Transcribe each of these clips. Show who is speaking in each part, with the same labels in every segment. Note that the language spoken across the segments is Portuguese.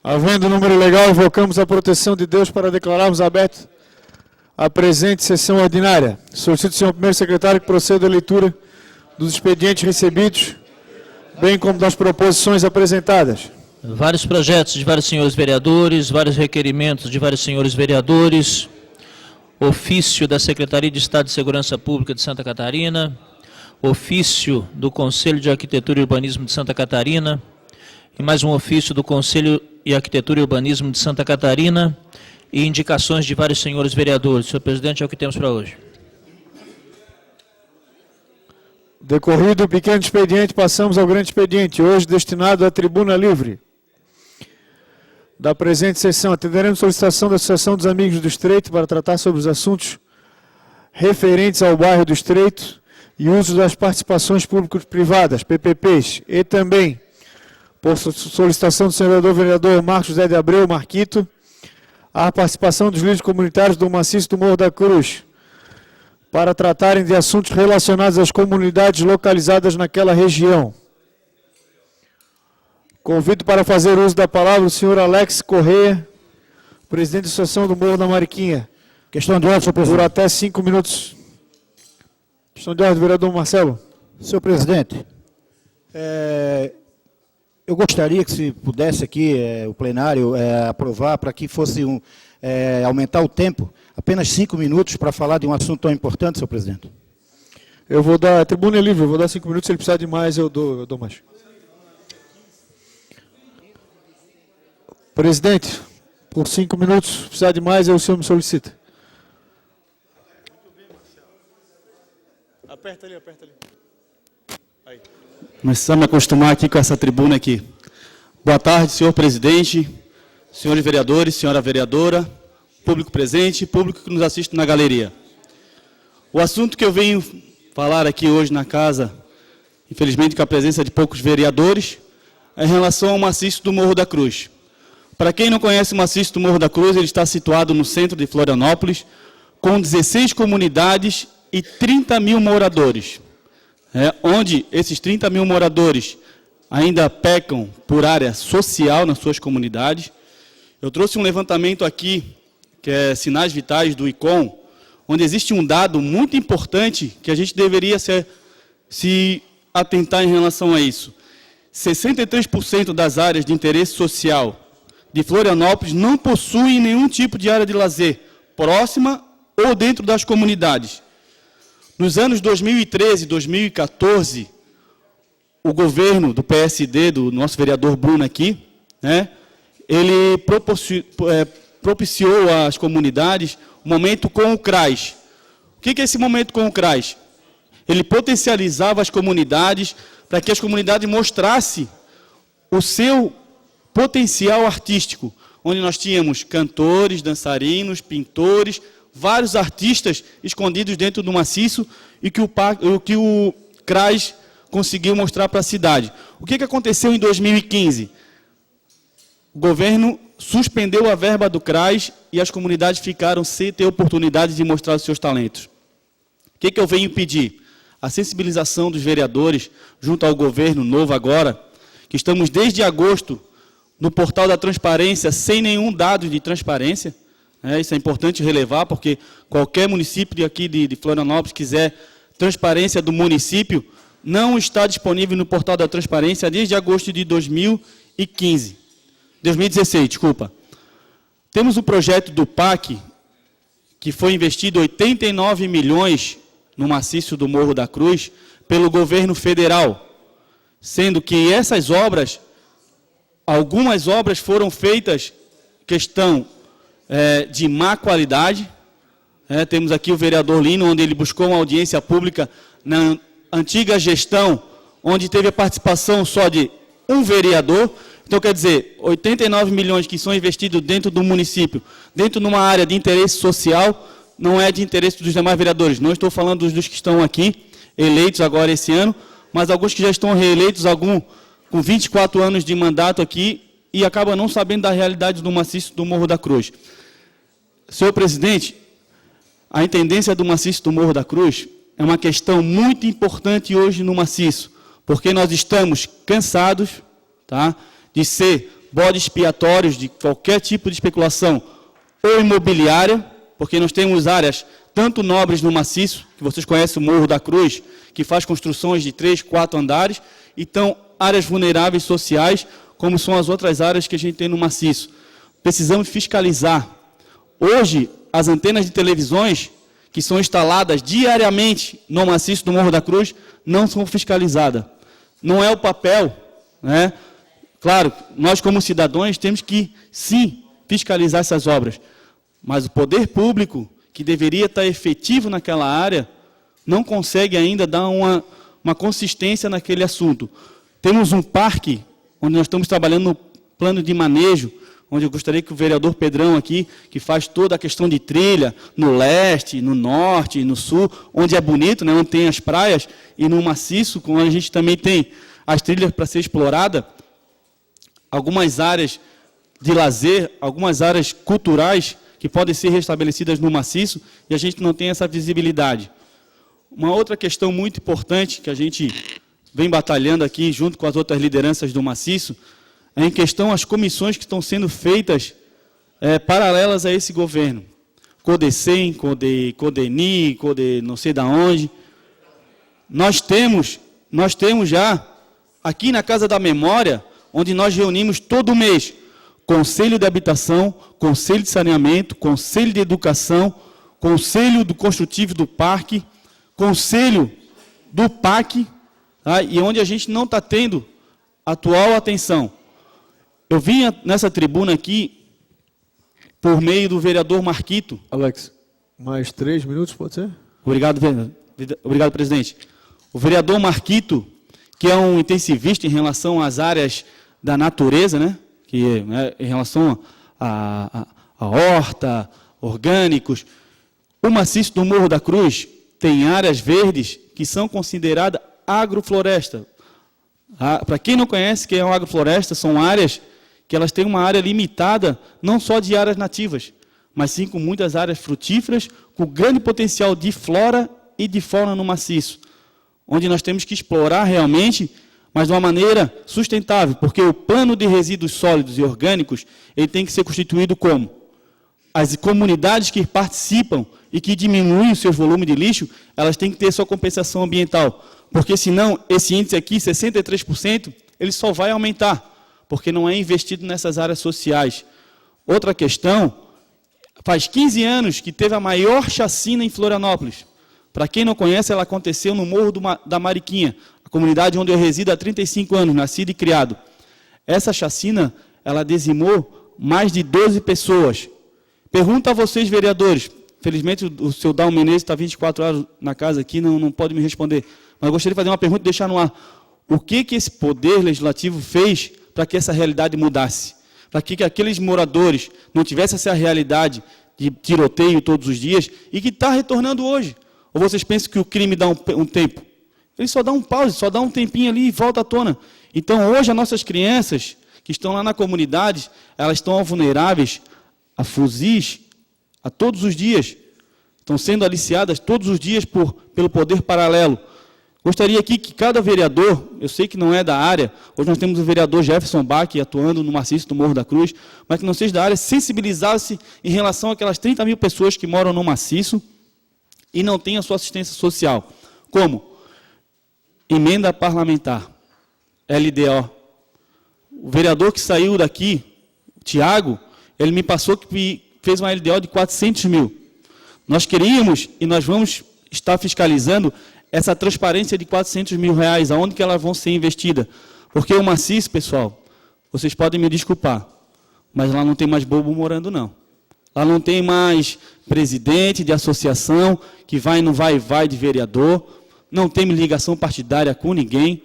Speaker 1: Havendo número legal, invocamos a proteção de Deus para declararmos aberto a presente sessão ordinária. Solicito, senhor primeiro secretário, que proceda à leitura dos expedientes recebidos, bem como das proposições apresentadas.
Speaker 2: Vários projetos de vários senhores vereadores, vários requerimentos de vários senhores vereadores, ofício da Secretaria de Estado de Segurança Pública de Santa Catarina, ofício do Conselho de Arquitetura e Urbanismo de Santa Catarina, e mais um ofício do Conselho de Arquitetura e Urbanismo de Santa Catarina, e indicações de vários senhores vereadores. Senhor presidente, é o que temos para hoje.
Speaker 1: Decorrido o pequeno expediente, passamos ao grande expediente, hoje destinado à tribuna livre da presente sessão. Atenderemos solicitação da Associação dos Amigos do Estreito para tratar sobre os assuntos referentes ao bairro do Estreito e uso das participações público-privadas, PPPs, e também, por solicitação do senador vereador Marcos José de Abreu, Marquito, a participação dos líderes comunitários do maciço do Morro da Cruz, para tratarem de assuntos relacionados às comunidades localizadas naquela região. Convido para fazer uso da palavra o senhor Alex Correia, presidente da Associação do Morro da Mariquinha.
Speaker 3: Questão de ordem, senhor presidente.
Speaker 1: Por até 5 minutos. Questão de ordem, vereador Marcelo.
Speaker 3: Senhor presidente, eu gostaria que, se pudesse aqui, o plenário aprovar para que fosse aumentar o tempo, apenas 5 minutos para falar de um assunto tão importante, senhor presidente.
Speaker 1: Eu vou dar, a tribuna é livre, eu vou dar 5 minutos, se ele precisar de mais, eu dou mais. Presidente, por 5 minutos, se precisar de mais, o senhor me solicita. Aperta ali. Aí.
Speaker 4: Começamos a acostumar aqui com essa tribuna aqui. Boa tarde, senhor presidente, senhores vereadores, senhora vereadora, público presente, público que nos assiste na galeria. O assunto que eu venho falar aqui hoje na casa, infelizmente com a presença de poucos vereadores, é em relação ao maciço do Morro da Cruz. Para quem não conhece o maciço do Morro da Cruz, ele está situado no centro de Florianópolis, com 16 comunidades e 30 mil moradores. Onde esses 30 mil moradores ainda pecam por área social nas suas comunidades. Eu trouxe um levantamento aqui, que é Sinais Vitais do ICOM, onde existe um dado muito importante que a gente deveria se atentar em relação a isso. 63% das áreas de interesse social de Florianópolis não possuem nenhum tipo de área de lazer próxima ou dentro das comunidades. Nos anos 2013 e 2014, o governo do PSD, do nosso vereador Bruno aqui, ele propiciou às comunidades um momento com o CRAS. O que é esse momento com o CRAS? Ele potencializava as comunidades para que as comunidades mostrassem o seu potencial artístico, onde nós tínhamos cantores, dançarinos, pintores, vários artistas escondidos dentro do maciço e que o CRAS conseguiu mostrar para a cidade. O que aconteceu em 2015? O governo suspendeu a verba do CRAS e as comunidades ficaram sem ter oportunidade de mostrar os seus talentos. O que eu venho pedir? A sensibilização dos vereadores junto ao governo novo agora, que estamos desde agosto no portal da transparência sem nenhum dado de transparência. Isso é importante relevar, porque qualquer município aqui de Florianópolis quiser transparência do município, não está disponível no portal da transparência desde agosto de 2016, desculpa. Temos um projeto do PAC, que foi investido 89 milhões no maciço do Morro da Cruz, pelo governo federal, sendo que essas obras, algumas obras foram feitas, questão de má qualidade. Temos aqui o vereador Lino, onde ele buscou uma audiência pública na antiga gestão, onde teve a participação só de um vereador. Então, quer dizer, 89 milhões que são investidos dentro do município, dentro de uma área de interesse social, não é de interesse dos demais vereadores. Não estou falando dos que estão aqui, eleitos agora esse ano, mas alguns que já estão reeleitos, alguns com 24 anos de mandato aqui, e acabam não sabendo da realidade do maciço do Morro da Cruz. Senhor presidente, a intendência do maciço do Morro da Cruz é uma questão muito importante hoje no maciço, porque nós estamos cansados, de ser bodes expiatórios de qualquer tipo de especulação ou imobiliária, porque nós temos áreas tanto nobres no maciço, que vocês conhecem o Morro da Cruz, que faz construções de 3, 4 andares, e então áreas vulneráveis sociais, como são as outras áreas que a gente tem no maciço. Precisamos fiscalizar. Hoje, as antenas de televisões que são instaladas diariamente no maciço do Morro da Cruz não são fiscalizadas. Não é o papel, né? Claro, nós como cidadãos temos que, sim, fiscalizar essas obras, mas o poder público, que deveria estar efetivo naquela área, não consegue ainda dar uma consistência naquele assunto. Temos um parque, onde nós estamos trabalhando no plano de manejo, onde eu gostaria que o vereador Pedrão aqui, que faz toda a questão de trilha, no leste, no norte, no sul, onde é bonito, né, onde tem as praias, e no maciço, onde a gente também tem as trilhas para ser explorada, algumas áreas de lazer, algumas áreas culturais que podem ser restabelecidas no maciço, e a gente não tem essa visibilidade. Uma outra questão muito importante que a gente vem batalhando aqui, junto com as outras lideranças do maciço, é em questão às comissões que estão sendo feitas paralelas a esse governo. Codecem, Codeni, não sei da onde. Nós temos já, aqui na Casa da Memória, onde nós reunimos todo mês, Conselho de Habitação, Conselho de Saneamento, Conselho de Educação, Conselho do Construtivo do Parque, Conselho do PAC, tá? E onde a gente não está tendo atual atenção. Eu vinha nessa tribuna aqui por meio do vereador Marquito.
Speaker 1: Alex, mais 3 minutos, pode ser?
Speaker 4: Obrigado, presidente. O vereador Marquito, que é um intensivista em relação às áreas da natureza, né? Que em relação a horta, orgânicos. O maciço do Morro da Cruz tem áreas verdes que são consideradas agrofloresta. Para quem não conhece o que é uma agrofloresta, são áreas que elas têm uma área limitada, não só de áreas nativas, mas sim com muitas áreas frutíferas, com grande potencial de flora e de fauna no maciço, onde nós temos que explorar realmente, mas de uma maneira sustentável, porque o plano de resíduos sólidos e orgânicos, ele tem que ser constituído como? As comunidades que participam e que diminuem o seu volume de lixo, elas têm que ter sua compensação ambiental, porque senão esse índice aqui, 63%, ele só vai aumentar, porque não é investido nessas áreas sociais. Outra questão, faz 15 anos que teve a maior chacina em Florianópolis. Para quem não conhece, ela aconteceu no Morro da Mariquinha, a comunidade onde eu resido há 35 anos, nascido e criado. Essa chacina, ela dizimou mais de 12 pessoas. Pergunto a vocês, vereadores, felizmente o senhor Dalmo Menezes está 24 horas na casa aqui, não pode me responder, mas eu gostaria de fazer uma pergunta e deixar no ar. O que esse poder legislativo fez para que essa realidade mudasse? Para que aqueles moradores não tivessem essa realidade de tiroteio todos os dias e que está retornando hoje? Ou vocês pensam que o crime dá um tempo? Ele só dá um pause, só dá um tempinho ali e volta à tona. Então, hoje, as nossas crianças que estão lá na comunidade, elas estão vulneráveis a fuzis a todos os dias. Estão sendo aliciadas todos os dias pelo poder paralelo. Gostaria aqui que cada vereador, eu sei que não é da área, hoje nós temos o vereador Jefferson Bach atuando no maciço do Morro da Cruz, mas que não seja da área, sensibilizasse em relação àquelas 30 mil pessoas que moram no maciço e não têm a sua assistência social. Como? Emenda parlamentar, LDO. O vereador que saiu daqui, Tiago, ele me passou que fez uma LDO de 400 mil. Nós queríamos e nós vamos estar fiscalizando essa transparência de 400 mil reais, aonde que elas vão ser investidas. Porque o maciço, pessoal, vocês podem me desculpar, mas lá não tem mais bobo morando, não. Lá não tem mais presidente de associação que vai no vai de vereador, não tem ligação partidária com ninguém.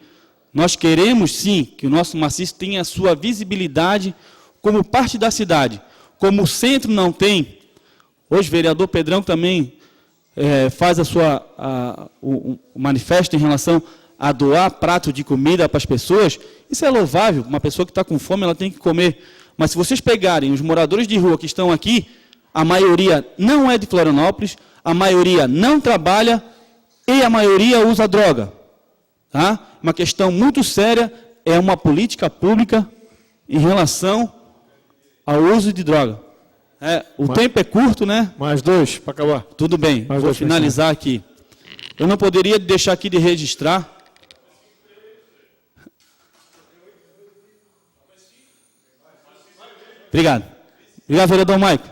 Speaker 4: Nós queremos, sim, que o nosso maciço tenha a sua visibilidade como parte da cidade. Como o centro não tem, hoje o vereador Pedrão também faz o manifesto em relação a doar prato de comida para as pessoas. Isso é louvável, uma pessoa que está com fome, ela tem que comer. Mas se vocês pegarem os moradores de rua que estão aqui, a maioria não é de Florianópolis, a maioria não trabalha e a maioria usa droga. Tá? Uma questão muito séria, é uma política pública em relação ao uso de droga. O tempo é curto, né?
Speaker 1: Mais 2 para acabar.
Speaker 4: Tudo bem,
Speaker 1: Mais
Speaker 4: vou
Speaker 1: 2
Speaker 4: finalizar aqui. Eu não poderia deixar aqui de registrar. Obrigado. Obrigado, vereador Maico.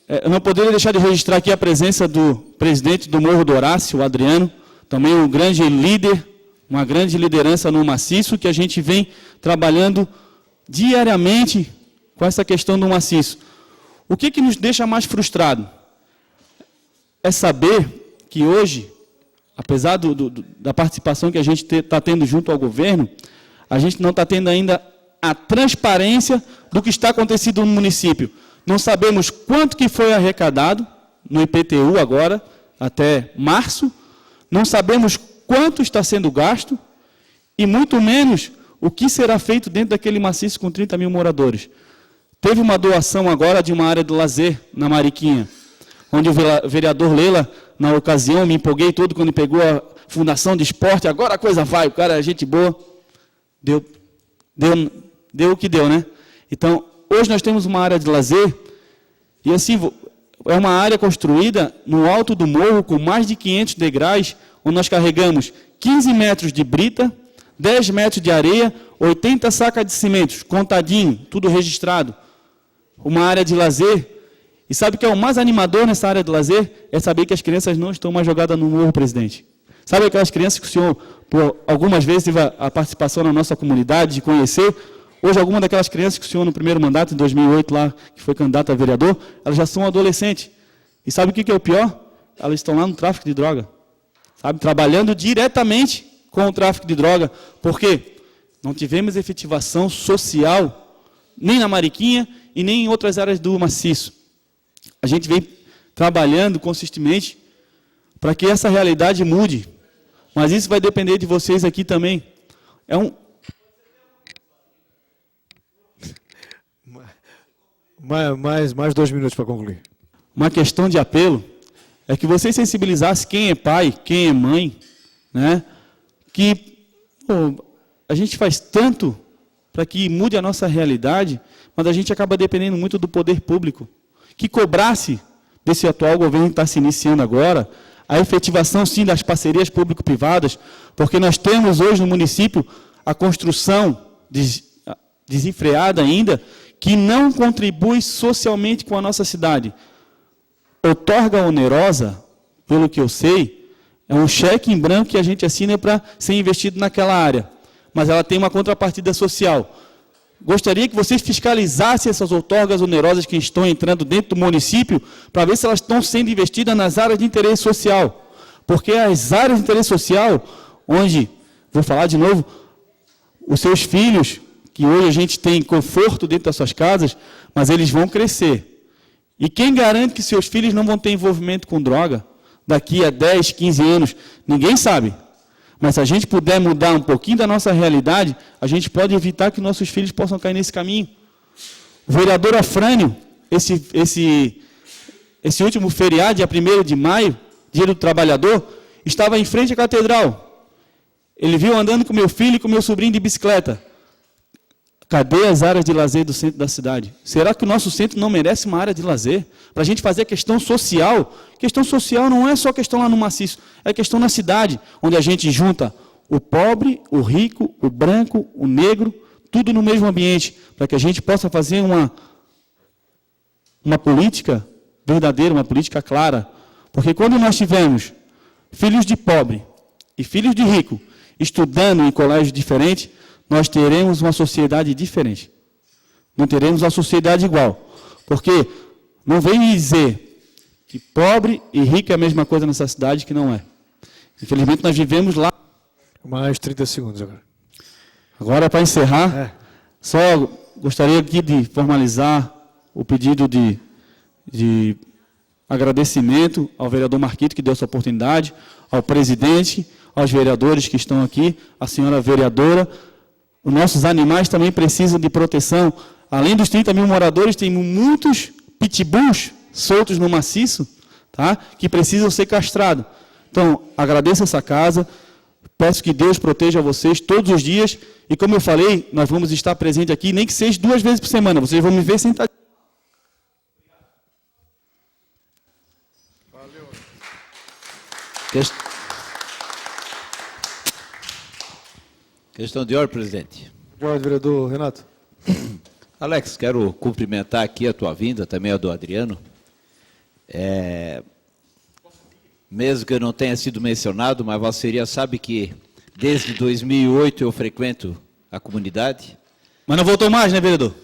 Speaker 4: Eu não poderia deixar de registrar aqui a presença do presidente do Morro do Horácio, o Adriano, também um grande líder, uma grande liderança no maciço, que a gente vem trabalhando diariamente com essa questão do maciço. O que nos deixa mais frustrado? É saber que hoje, apesar da participação que a gente está tendo junto ao governo, a gente não está tendo ainda a transparência do que está acontecendo no município. Não sabemos quanto que foi arrecadado no IPTU agora, até março, não sabemos quanto está sendo gasto e muito menos o que será feito dentro daquele maciço com 30 mil moradores. Teve uma doação agora de uma área de lazer na Mariquinha, onde o vereador Leila, na ocasião, me empolguei todo quando pegou a Fundação de Esporte, agora a coisa vai, o cara é gente boa, deu o que deu, né? Então, hoje nós temos uma área de lazer, e assim, é uma área construída no alto do morro, com mais de 500 degraus, onde nós carregamos 15 metros de brita, 10 metros de areia, 80 sacas de cimento, contadinho, tudo registrado. Uma área de lazer. E sabe o que é o mais animador nessa área de lazer? É saber que as crianças não estão mais jogadas no morro, presidente. Sabe aquelas crianças que o senhor, por algumas vezes, teve a participação na nossa comunidade, de conhecer? Hoje, algumas daquelas crianças que o senhor, no primeiro mandato, em 2008, lá, que foi candidato a vereador, elas já são adolescentes. E sabe o que é o pior? Elas estão lá no tráfico de droga. Sabe? Trabalhando diretamente com o tráfico de droga. Por quê? Não tivemos efetivação social, nem na Mariquinha e nem em outras áreas do maciço. A gente vem trabalhando consistentemente para que essa realidade mude. Mas isso vai depender de vocês aqui também.
Speaker 1: Mais 2 minutos para concluir.
Speaker 4: Uma questão de apelo é que vocês sensibilizassem quem é pai, quem é mãe, né? Que a gente faz tanto para que mude a nossa realidade, mas a gente acaba dependendo muito do poder público, que cobrasse desse atual governo que está se iniciando agora, a efetivação, sim, das parcerias público-privadas, porque nós temos hoje no município a construção desenfreada ainda, que não contribui socialmente com a nossa cidade. Outorga onerosa, pelo que eu sei, é um cheque em branco que a gente assina para ser investido naquela área, mas ela tem uma contrapartida social. Gostaria que vocês fiscalizassem essas outorgas onerosas que estão entrando dentro do município, para ver se elas estão sendo investidas nas áreas de interesse social. Porque as áreas de interesse social, onde, vou falar de novo, os seus filhos, que hoje a gente tem conforto dentro das suas casas, mas eles vão crescer. E quem garante que seus filhos não vão ter envolvimento com droga daqui a 10, 15 anos? Ninguém sabe. Mas se a gente puder mudar um pouquinho da nossa realidade, a gente pode evitar que nossos filhos possam cair nesse caminho. O vereador Afrânio, esse último feriado, dia 1º de maio, Dia do Trabalhador, estava em frente à catedral. Ele viu andando com meu filho e com meu sobrinho de bicicleta. Cadê as áreas de lazer do centro da cidade? Será que o nosso centro não merece uma área de lazer? Para a gente fazer a questão social. Questão social não é só questão lá no maciço, é questão na cidade, onde a gente junta o pobre, o rico, o branco, o negro, tudo no mesmo ambiente, para que a gente possa fazer uma política verdadeira, uma política clara. Porque quando nós tivermos filhos de pobre e filhos de rico estudando em colégios diferentes, nós teremos uma sociedade diferente. Não teremos uma sociedade igual. Porque não vem me dizer que pobre e rico é a mesma coisa nessa cidade, que não é. Infelizmente, nós vivemos lá.
Speaker 1: Mais 30 segundos agora.
Speaker 4: Agora, para encerrar, só gostaria aqui de formalizar o pedido de agradecimento ao vereador Marquito, que deu essa oportunidade, ao presidente, aos vereadores que estão aqui, à senhora vereadora. Os nossos animais também precisam de proteção. Além dos 30 mil moradores, tem muitos pitbulls soltos no maciço, tá? Que precisam ser castrados. Então, agradeço essa casa, Peço que Deus proteja vocês todos os dias. E como eu falei, nós vamos estar presentes aqui, nem que seja 2 vezes por semana. Vocês vão me ver sentado.
Speaker 5: Questão de ordem, presidente.
Speaker 1: Boa tarde, vereador Renato.
Speaker 5: Alex, quero cumprimentar aqui a tua vinda, também a do Adriano. Mesmo que eu não tenha sido mencionado, mas Vossa Senhoria sabe que desde 2008 eu frequento a comunidade.
Speaker 4: Mas não voltou mais, né, vereador?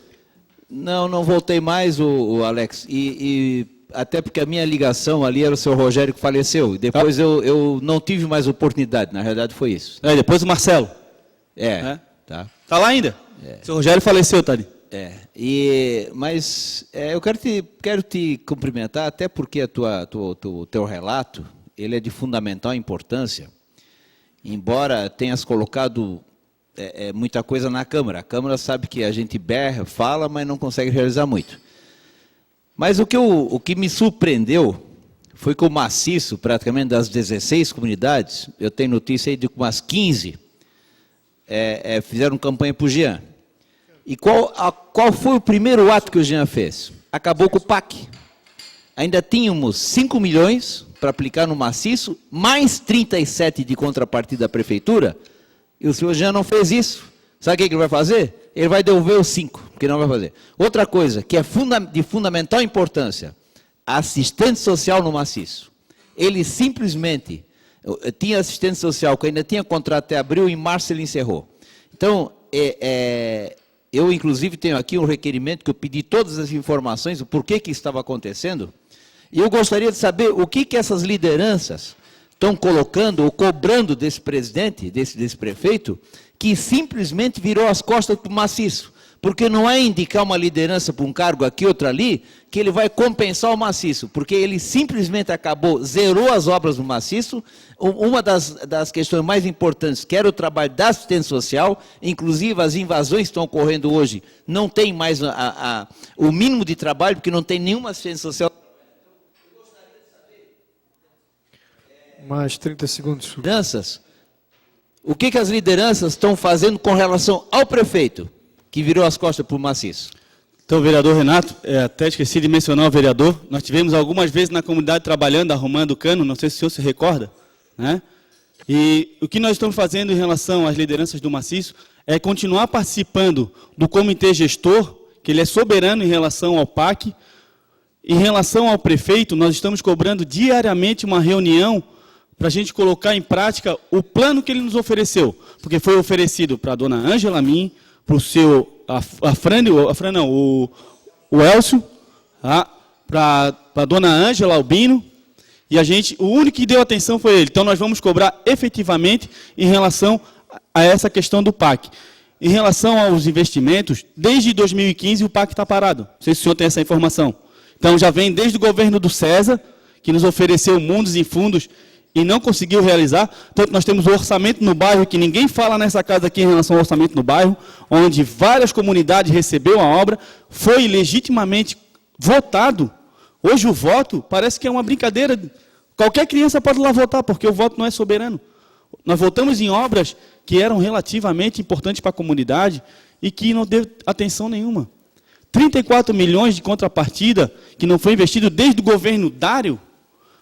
Speaker 5: Não voltei mais, o Alex, e até porque a minha ligação ali era o seu Rogério que faleceu. Depois eu não tive mais oportunidade, na realidade foi isso.
Speaker 4: Depois o Marcelo.
Speaker 5: Tá.
Speaker 4: Tá lá ainda? O seu Rogério faleceu, Tadinho.
Speaker 5: Mas eu quero te cumprimentar, até porque o teu relato ele é de fundamental importância, embora tenhas colocado muita coisa na Câmara. A Câmara sabe que a gente berra, fala, mas não consegue realizar muito. Mas o que me surpreendeu foi que o maciço, praticamente das 16 comunidades, eu tenho notícia aí de que umas 15 fizeram campanha para o Jean. E qual foi o primeiro ato que o Jean fez? Acabou com o PAC. Ainda tínhamos 5 milhões para aplicar no maciço, mais 37 de contrapartida da prefeitura, e o senhor Jean não fez isso. Sabe o que ele vai fazer? Ele vai devolver os 5, porque não vai fazer. Outra coisa, que é de fundamental importância, assistente social no maciço. Ele simplesmente tinha assistente social, que ainda tinha contrato até abril, e em março ele encerrou. Então, eu, inclusive, tenho aqui um requerimento que eu pedi todas as informações, o porquê que estava acontecendo, e eu gostaria de saber o que essas lideranças estão colocando ou cobrando desse presidente, desse prefeito, que simplesmente virou as costas para o maciço. Porque não é indicar uma liderança para um cargo aqui, outra ali, que ele vai compensar o maciço, porque ele simplesmente zerou as obras do maciço. Uma das questões mais importantes, que era o trabalho da assistência social, inclusive as invasões que estão ocorrendo hoje, não tem mais o mínimo de trabalho, porque não tem nenhuma assistência social.
Speaker 1: Mais 30 segundos.
Speaker 5: Lideranças, o que as lideranças estão fazendo com relação ao prefeito, que virou as costas para o maciço?
Speaker 4: Então, vereador Renato, até esqueci de mencionar o vereador, nós tivemos algumas vezes na comunidade trabalhando, arrumando o cano, não sei se o senhor se recorda, né? E o que nós estamos fazendo em relação às lideranças do maciço é continuar participando do comitê gestor, que ele é soberano em relação ao PAC. Em relação ao prefeito, nós estamos cobrando diariamente uma reunião para a gente colocar em prática o plano que ele nos ofereceu, porque foi oferecido para a dona Ângela Min, para o seu, o Elcio, para a dona Ângela Albino, e o único que deu atenção foi ele. Então nós vamos cobrar efetivamente em relação a essa questão do PAC. Em relação aos investimentos, desde 2015 o PAC está parado. Não sei se o senhor tem essa informação. Então já vem desde o governo do César, que nos ofereceu mundos e fundos e não conseguiu realizar. Tanto nós temos o orçamento no bairro, que ninguém fala nessa casa aqui em relação ao orçamento no bairro, onde várias comunidades receberam a obra, foi legitimamente votado. Hoje o voto parece que é uma brincadeira. Qualquer criança pode ir lá votar, porque o voto não é soberano. Nós votamos em obras que eram relativamente importantes para a comunidade e que não deu atenção nenhuma. 34 milhões de contrapartida que não foi investido desde o governo Dário,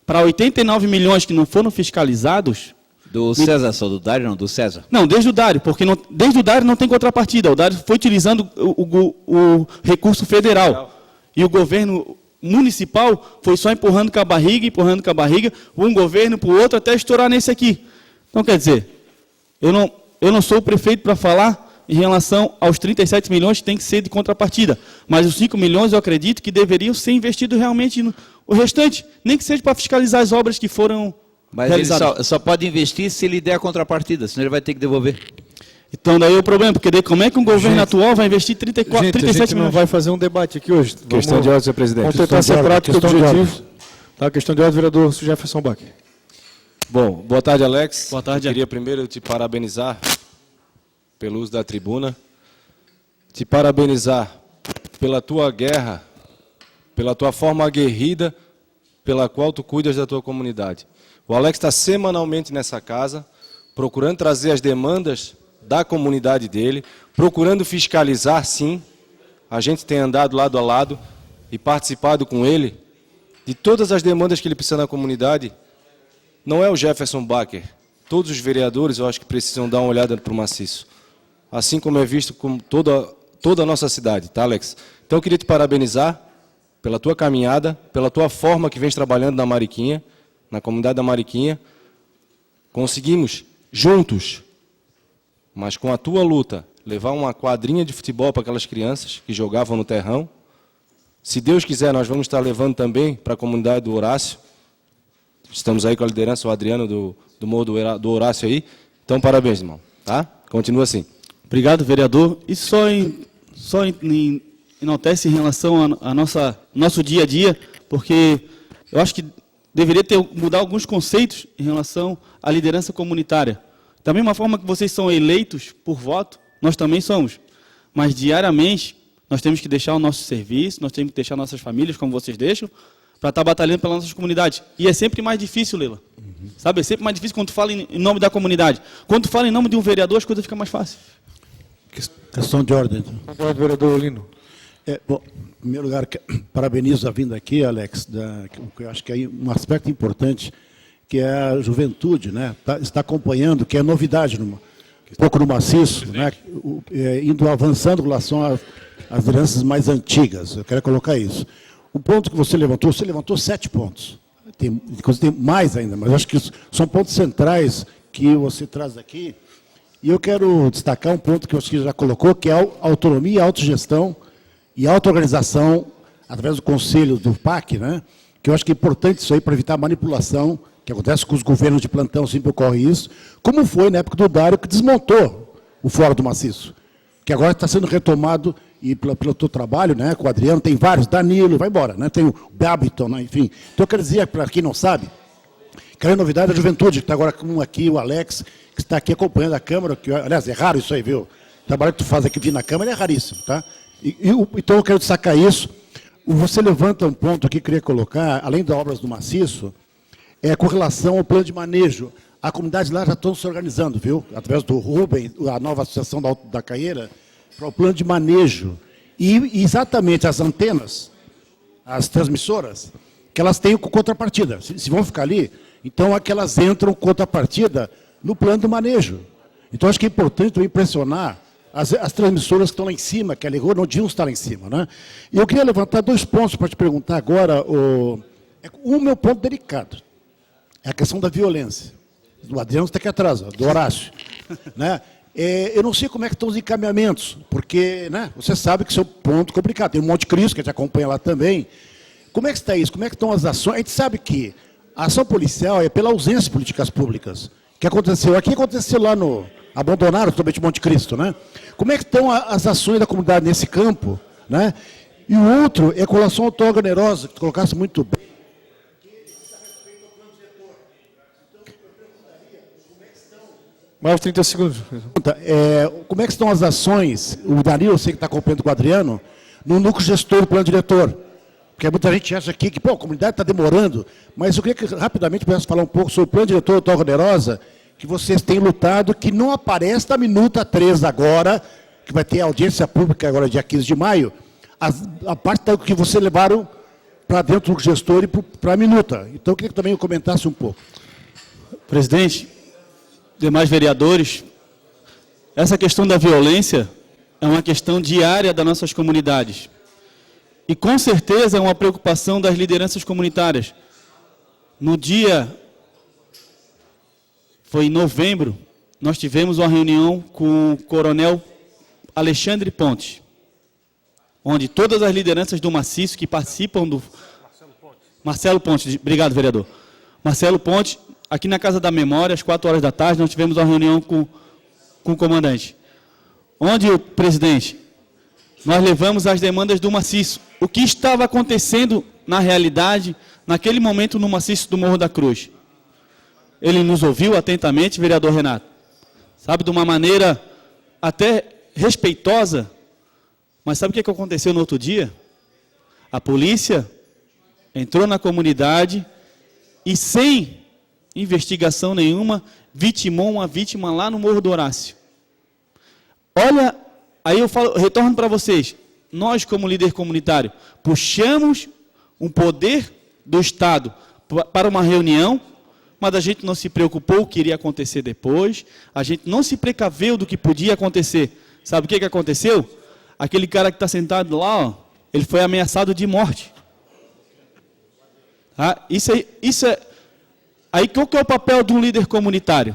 Speaker 4: para 89 milhões que não foram fiscalizados.
Speaker 5: Do César, só do Dário, não, do César.
Speaker 4: Não, desde o Dário, porque desde o Dário não tem contrapartida. O Dário foi utilizando o recurso federal. E o governo municipal foi só empurrando com a barriga, um governo para o outro, até estourar nesse aqui. Então, quer dizer, eu não sou o prefeito para falar em relação aos 37 milhões que tem que ser de contrapartida. Mas os 5 milhões eu acredito que deveriam ser investidos realmente o restante, nem que seja para fiscalizar as obras que foram realizadas.
Speaker 5: Mas ele só pode investir se ele der a contrapartida, senão ele vai ter que devolver.
Speaker 4: Então daí é o problema, porque daí como é que um governo atual vai investir 37
Speaker 1: a gente não
Speaker 4: milhões?
Speaker 1: vai fazer um debate aqui hoje.
Speaker 6: Questão de ordem, senhor presidente.
Speaker 1: Vamos tentar ser prático e objetivo. Tá, questão de ordem, vereador Jefferson Bach.
Speaker 6: Bom, boa tarde, Alex.
Speaker 4: Boa tarde.
Speaker 6: Eu queria primeiro te parabenizar pelo uso da tribuna, te parabenizar pela tua guerra, pela tua forma aguerrida, pela qual tu cuidas da tua comunidade. O Alex está semanalmente nessa casa, procurando trazer as demandas da comunidade dele, procurando fiscalizar, sim. A gente tem andado lado a lado e participado com ele de todas as demandas que ele precisa na comunidade. Não é o Jefferson Bacher. Todos os vereadores, eu acho que precisam dar uma olhada para o maciço. Assim como é visto com toda a nossa cidade, tá, Alex? Então, eu queria te parabenizar pela tua caminhada, pela tua forma que vens trabalhando na Mariquinha, na comunidade da Mariquinha. Conseguimos, juntos, mas com a tua luta, levar uma quadrinha de futebol para aquelas crianças que jogavam no terrão. Se Deus quiser, nós vamos estar levando também para a comunidade do Horácio. Estamos aí com a liderança, o Adriano do Morro do Horácio aí. Então, parabéns, irmão. Tá? Continua assim.
Speaker 4: Obrigado, vereador. Isso só enaltece em relação a nosso dia a dia, porque eu acho que deveria mudar alguns conceitos em relação à liderança comunitária. Da mesma forma que vocês são eleitos por voto, nós também somos. Mas diariamente nós temos que deixar o nosso serviço, nós temos que deixar nossas famílias, como vocês deixam, para estar batalhando pelas nossas comunidades. E é sempre mais difícil, Leila. Sabe, é sempre mais difícil quando tu fala em nome da comunidade. Quando tu fala em nome de um vereador, as coisas ficam mais fáceis.
Speaker 3: Questão de ordem. Então.
Speaker 1: Concordo, vereador Olino.
Speaker 3: Bom, em primeiro lugar, parabenizo a vinda aqui, Alex, eu acho que é um aspecto importante, que é a juventude, né? Está acompanhando, que é novidade, um pouco no maciço, né? Avançando em relação às lideranças mais antigas. Eu quero colocar isso. Um ponto que você levantou 7 pontos. Tem mais ainda, mas eu acho que são pontos centrais que você traz aqui. E eu quero destacar um ponto que você já colocou, que é a autonomia, a autogestão e a auto-organização, através do conselho do PAC, né? Que eu acho que é importante isso aí para evitar a manipulação, que acontece com os governos de plantão, sempre ocorre isso, como foi na época do Dário, que desmontou o Fórum do Maciço, que agora está sendo retomado e pelo teu trabalho, né, com o Adriano, tem vários, Danilo, vai embora, né, tem o Babiton, né, enfim. Então, eu quero dizer, para quem não sabe, que a novidade da juventude, que está agora com aqui, o Alex, que está aqui acompanhando a Câmara, que, aliás, é raro isso aí, viu? O trabalho que tu faz aqui vir na Câmara é raríssimo, tá? Então, eu quero destacar isso. Você levanta um ponto aqui que eu queria colocar, além das obras do maciço, com relação ao plano de manejo. A comunidade lá já estão se organizando, viu? Através do Rubem, a nova associação da Caieira, para o plano de manejo. E exatamente as antenas, as transmissoras, que elas têm contrapartida. Se vão ficar ali, então é que elas entram contrapartida no plano de manejo. Então, acho que é importante também pressionar as transmissoras que estão lá em cima, que a Legor não deviam estar lá em cima. Né? E eu queria levantar 2 pontos para te perguntar agora. O meu ponto delicado é a questão da violência. Do Adriano está aqui atrás, do Horácio. Né? Eu não sei como é que estão os encaminhamentos, porque, né, você sabe que isso é um ponto complicado. Tem um Monte de Cristo, que a gente acompanha lá também. Como é que está isso? Como é que estão as ações? A gente sabe que a ação policial é pela ausência de políticas públicas. O que aconteceu aqui aconteceu lá no... Abandonaram totalmente o Monte Cristo, né? Como é que estão as ações da comunidade nesse campo, né? E o outro é com relação ao Toga Generosa, que tu colocaste muito bem.
Speaker 1: Mais 30 segundos.
Speaker 3: Como é que estão as ações, o Danilo, eu sei que está acompanhando com o Adriano, no núcleo gestor do plano diretor? Porque muita gente acha aqui que, a comunidade está demorando, mas eu queria que rapidamente pudesse falar um pouco sobre o plano diretor do Toga Generosa, que vocês têm lutado, que não aparece na minuta 3 agora, que vai ter audiência pública agora dia 15 de maio, a parte que vocês levaram para dentro do gestor e para a minuta. Então, eu queria que também eu comentasse um pouco.
Speaker 4: Presidente, demais vereadores, essa questão da violência é uma questão diária das nossas comunidades. E, com certeza, é uma preocupação das lideranças comunitárias. No dia... Foi em novembro, nós tivemos uma reunião com o coronel Alexandre Pontes, onde todas as lideranças do maciço que participam do... Marcelo Pontes, obrigado, vereador. Marcelo Pontes, aqui na Casa da Memória, às 4 horas da tarde, nós tivemos uma reunião com o comandante. Onde, o presidente, nós levamos as demandas do maciço. O que estava acontecendo, na realidade, naquele momento no maciço do Morro da Cruz. Ele nos ouviu atentamente, vereador Renato. Sabe, de uma maneira até respeitosa. Mas sabe o que aconteceu no outro dia? A polícia entrou na comunidade e, sem investigação nenhuma, vitimou uma vítima lá no Morro do Horácio. Olha, aí eu retorno para vocês. Nós, como líder comunitário, puxamos um poder do Estado para uma reunião, mas a gente não se preocupou o que iria acontecer depois, a gente não se precaveu do que podia acontecer. Sabe o que aconteceu? Aquele cara que está sentado lá, ó, ele foi ameaçado de morte. Tá? Aí qual que é o papel de um líder comunitário?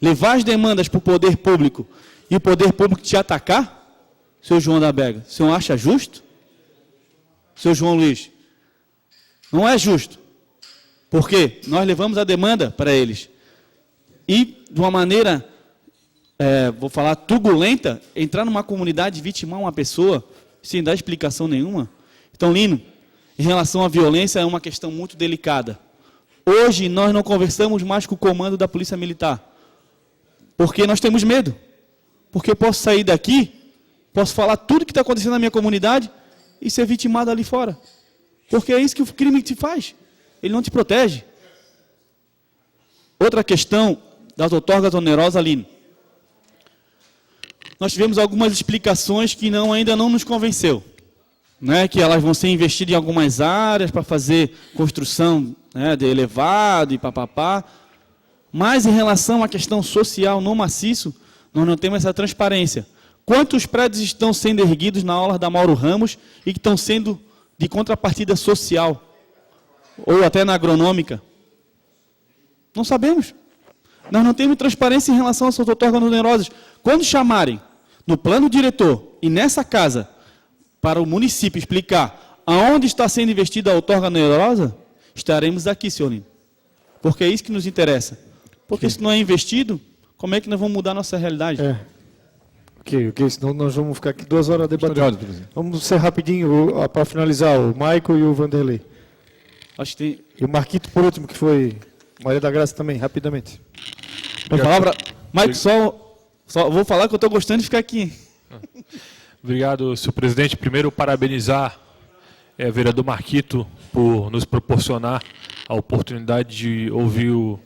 Speaker 4: Levar as demandas para o poder público e o poder público te atacar? Seu João da Bega, o senhor acha justo? Seu João Luiz, não é justo. Por quê? Nós levamos a demanda para eles. E, de uma maneira, vou falar, turbulenta, entrar numa comunidade e vitimar uma pessoa sem dar explicação nenhuma. Então, Lino, em relação à violência, é uma questão muito delicada. Hoje, nós não conversamos mais com o comando da Polícia Militar. Porque nós temos medo. Porque eu posso sair daqui, posso falar tudo que está acontecendo na minha comunidade e ser vitimado ali fora. Porque é isso que o crime te faz. Ele não te protege. Outra questão das outorgas onerosas, Aline. Nós tivemos algumas explicações que ainda não nos convenceu. Né? Que elas vão ser investidas em algumas áreas para fazer construção, né, de elevado e papapá. Mas em relação à questão social no maciço, nós não temos essa transparência. Quantos prédios estão sendo erguidos na aula da Mauro Ramos e que estão sendo de contrapartida social? Ou até na agronômica? Não sabemos. Nós não temos transparência em relação às outorgas onerosas. Quando chamarem no plano diretor e nessa casa para o município explicar aonde está sendo investida a outorga onerosa, estaremos aqui, senhor Lino. Porque é isso que nos interessa. Porque se não é investido, como é que nós vamos mudar a nossa realidade?
Speaker 1: Ok, senão nós vamos ficar aqui 2 horas debatendo. Vamos ser rapidinho para finalizar, o Michael e o Vanderlei.
Speaker 4: Acho que tem...
Speaker 1: E o Marquito, por último, que foi Maria da Graça também, rapidamente.
Speaker 4: Mike, só vou falar que eu estou gostando de ficar aqui.
Speaker 7: Obrigado, senhor presidente. Primeiro, parabenizar o vereador Marquito por nos proporcionar a oportunidade de ouvir o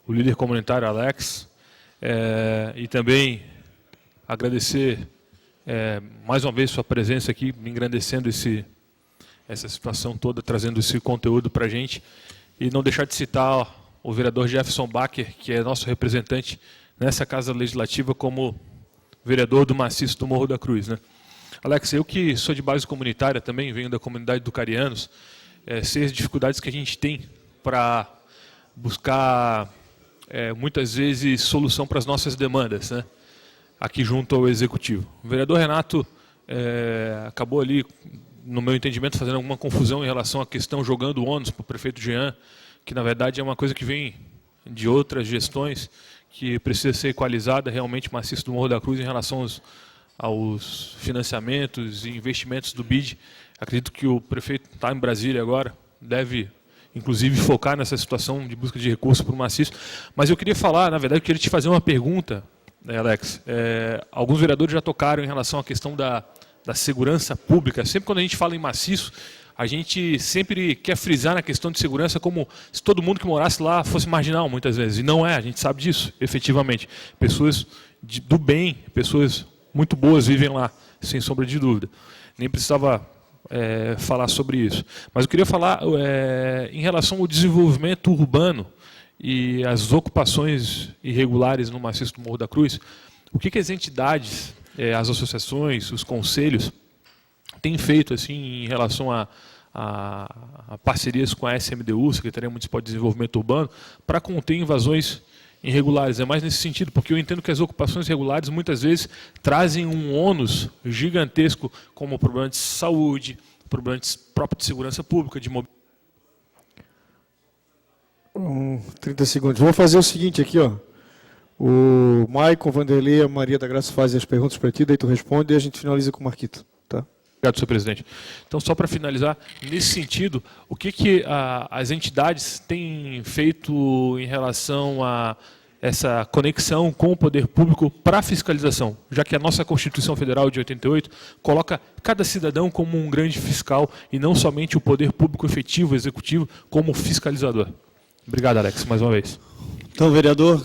Speaker 7: líder comunitário Alex. E também agradecer mais uma vez sua presença aqui, me engrandecendo essa situação toda, trazendo esse conteúdo para a gente. E não deixar de citar o vereador Jefferson Bacher, que é nosso representante nessa Casa Legislativa como vereador do maciço do Morro da Cruz. Né? Alex, eu que sou de base comunitária também, venho da comunidade do Carianos, sei as dificuldades que a gente tem para buscar, muitas vezes, solução para as nossas demandas, né? Aqui junto ao Executivo. O vereador Renato acabou ali, no meu entendimento, fazendo alguma confusão em relação à questão jogando o ônus para o prefeito Jean, que na verdade é uma coisa que vem de outras gestões, que precisa ser equalizada realmente maciço do Morro da Cruz em relação aos financiamentos e investimentos do BID. Acredito que o prefeito está em Brasília agora, deve inclusive focar nessa situação de busca de recursos para o maciço. Mas eu queria falar, na verdade, eu queria te fazer uma pergunta, Alex. Alguns vereadores já tocaram em relação à questão da segurança pública. Sempre quando a gente fala em maciço, a gente sempre quer frisar na questão de segurança como se todo mundo que morasse lá fosse marginal, muitas vezes. E não é, a gente sabe disso, efetivamente. Pessoas do bem, pessoas muito boas vivem lá, sem sombra de dúvida. Nem precisava falar sobre isso. Mas eu queria falar em relação ao desenvolvimento urbano e as ocupações irregulares no maciço do Morro da Cruz. O que as entidades, as associações, os conselhos têm feito assim em relação a parcerias com a SMDU, Secretaria Municipal de Desenvolvimento Urbano, para conter invasões irregulares? É mais nesse sentido, porque eu entendo que as ocupações irregulares muitas vezes trazem um ônus gigantesco, como problema de saúde, problema próprio de segurança pública, de mobilidade.
Speaker 1: 30 segundos. Vou fazer o seguinte aqui, ó. O Maicon, Vanderlei e a Maria da Graça fazem as perguntas para ti, daí tu responde e a gente finaliza com o Marquito. Tá?
Speaker 7: Obrigado, senhor presidente. Então, só para finalizar, nesse sentido, o que as entidades têm feito em relação a essa conexão com o poder público para a fiscalização, já que a nossa Constituição Federal de 88 coloca cada cidadão como um grande fiscal e não somente o poder público efetivo, executivo, como fiscalizador. Obrigado, Alex, mais uma vez.
Speaker 4: Então, vereador,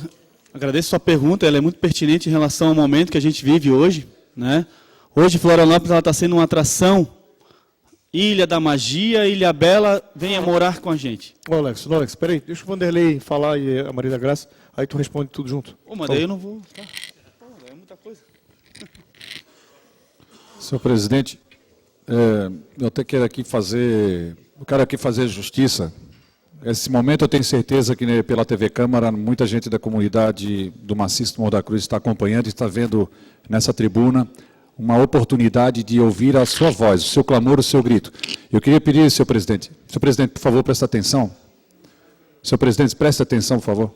Speaker 4: agradeço a sua pergunta, ela é muito pertinente em relação ao momento que a gente vive hoje, né? Hoje, Florianópolis está sendo uma atração, Ilha da Magia, Ilha Bela, venha morar com a gente.
Speaker 1: Ô, Alex, peraí, deixa o Vanderlei falar e a Maria da Graça, aí tu responde tudo junto.
Speaker 4: Ô, mas daí eu não vou... Tá. Pô, é muita coisa.
Speaker 8: Senhor presidente, eu até quero aqui fazer justiça. Nesse momento eu tenho certeza que, né, pela TV Câmara, muita gente da comunidade do Maciço do Morro da Cruz está acompanhando e está vendo nessa tribuna uma oportunidade de ouvir a sua voz, o seu clamor, o seu grito. Eu queria pedir, senhor presidente, por favor, preste atenção. Senhor presidente, preste atenção, por favor.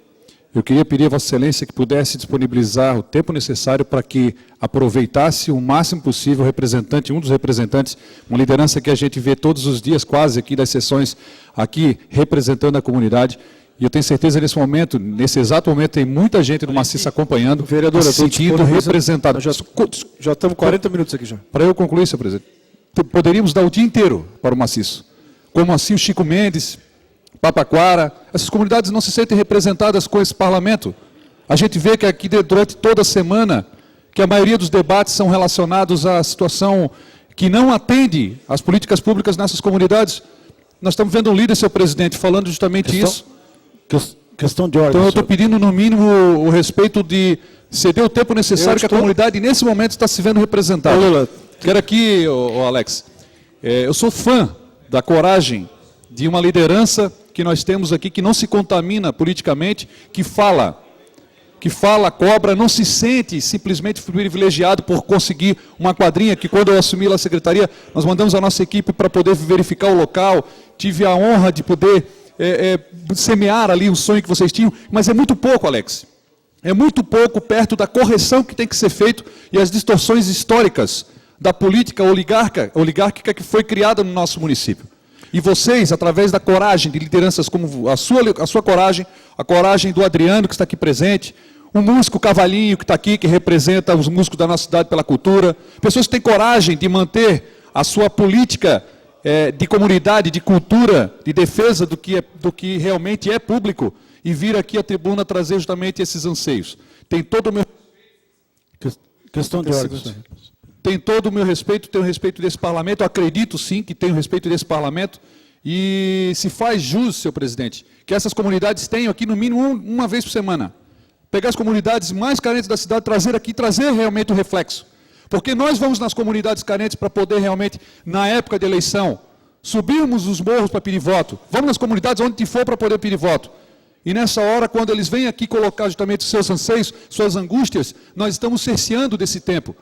Speaker 8: Eu queria pedir a Vossa Excelência que pudesse disponibilizar o tempo necessário para que aproveitasse o máximo possível um dos representantes, uma liderança que a gente vê todos os dias, quase aqui das sessões, aqui representando a comunidade. E eu tenho certeza nesse momento, nesse exato momento, tem muita gente do Maciço acompanhando,
Speaker 1: Vereadora,
Speaker 8: se sentindo representado.
Speaker 1: Já estamos 40 minutos aqui já.
Speaker 8: Para eu concluir, senhor presidente, poderíamos dar o dia inteiro para o Maciço. Como assim o Chico Mendes, Papaquara, essas comunidades não se sentem representadas com esse parlamento. A gente vê que aqui durante toda a semana, que a maioria dos debates são relacionados à situação que não atende às políticas públicas nessas comunidades. Nós estamos vendo um líder, senhor presidente, falando justamente isso.
Speaker 3: Questão de ordem.
Speaker 8: Então eu estou pedindo, no mínimo, o respeito de ceder o tempo necessário que a comunidade, nesse momento, está se vendo representada. Quero aqui, Alex, eu sou fã da coragem de uma liderança que nós temos aqui, que não se contamina politicamente, que fala, cobra, não se sente simplesmente privilegiado por conseguir uma quadrinha, que quando eu assumi lá a secretaria, nós mandamos a nossa equipe para poder verificar o local, tive a honra de poder semear ali o sonho que vocês tinham, mas é muito pouco, Alex. É muito pouco perto da correção que tem que ser feito e as distorções históricas da política oligárquica que foi criada no nosso município. E vocês, através da coragem de lideranças como a sua coragem, a coragem do Adriano, que está aqui presente, o músico Cavalinho, que está aqui, que representa os músicos da nossa cidade pela cultura, pessoas que têm coragem de manter a sua política de comunidade, de cultura, de defesa do que realmente é público, e vir aqui à tribuna trazer justamente esses anseios. Tem todo o meu...
Speaker 3: Questão de ordem.
Speaker 8: Tem todo o meu respeito, tenho respeito desse parlamento, acredito sim que tenho respeito desse parlamento, e se faz jus, senhor presidente, que essas comunidades tenham aqui no mínimo uma vez por semana. Pegar as comunidades mais carentes da cidade, trazer aqui, trazer realmente o reflexo. Porque nós vamos nas comunidades carentes para poder realmente, na época de eleição, subirmos os morros para pedir voto. Vamos nas comunidades onde for para poder pedir voto. E nessa hora, quando eles vêm aqui colocar justamente os seus anseios, suas angústias, nós estamos cerceando desse tempo.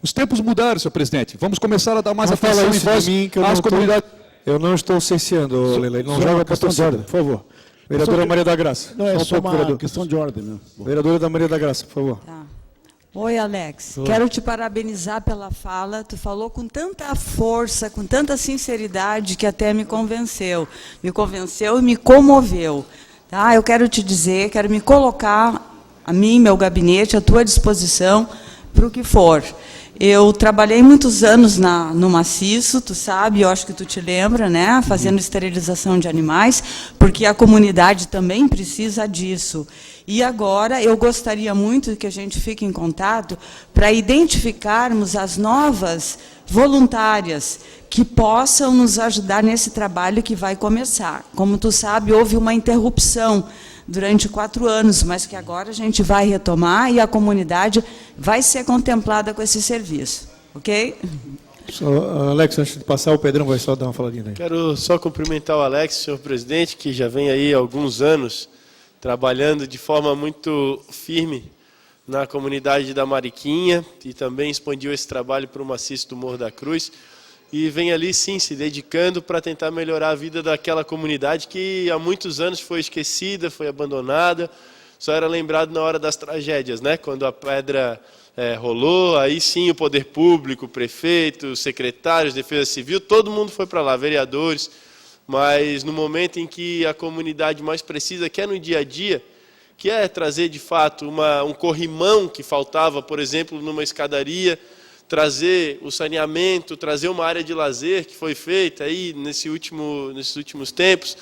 Speaker 8: Os tempos mudaram, senhor presidente. Vamos começar a dar mais atenção e voz às comunidades.
Speaker 1: Eu não estou cerceando, Lele. Não joga para torcida, por favor. Vereadora Maria da Graça.
Speaker 3: Não, é só uma
Speaker 1: vereador.
Speaker 3: questão de ordem mesmo.
Speaker 1: Vereadora da Maria da Graça, por favor.
Speaker 9: Tá. Oi, Alex. Quero te parabenizar pela fala. Tu falou com tanta força, com tanta sinceridade, que até me convenceu. Me convenceu e me comoveu. Tá? Eu quero te dizer, quero me colocar, a mim, meu gabinete, à tua disposição, para o que for. Eu trabalhei muitos anos no Maciço, tu sabe, eu acho que tu te lembra, né? Fazendo esterilização de animais, porque a comunidade também precisa disso. E agora eu gostaria muito que a gente fique em contato para identificarmos as novas voluntárias que possam nos ajudar nesse trabalho que vai começar. Como tu sabe, houve uma interrupção durante 4 anos, mas que agora a gente vai retomar e a comunidade vai ser contemplada com esse serviço. Ok?
Speaker 1: Alex, antes de passar, o Pedrão vai só dar uma faladinha aí.
Speaker 10: Quero só cumprimentar o Alex, senhor presidente, que já vem aí há alguns anos trabalhando de forma muito firme na comunidade da Mariquinha e também expandiu esse trabalho para o Maciço do Morro da Cruz. E vem ali, sim, se dedicando para tentar melhorar a vida daquela comunidade que há muitos anos foi esquecida, foi abandonada, só era lembrado na hora das tragédias, né? Quando a pedra rolou, aí sim o poder público, o prefeito, os secretários, defesa civil, todo mundo foi para lá, vereadores, mas no momento em que a comunidade mais precisa, que é no dia a dia, que é trazer de fato um corrimão que faltava, por exemplo, numa escadaria, trazer o saneamento, trazer uma área de lazer que foi feita aí nesses últimos tempos,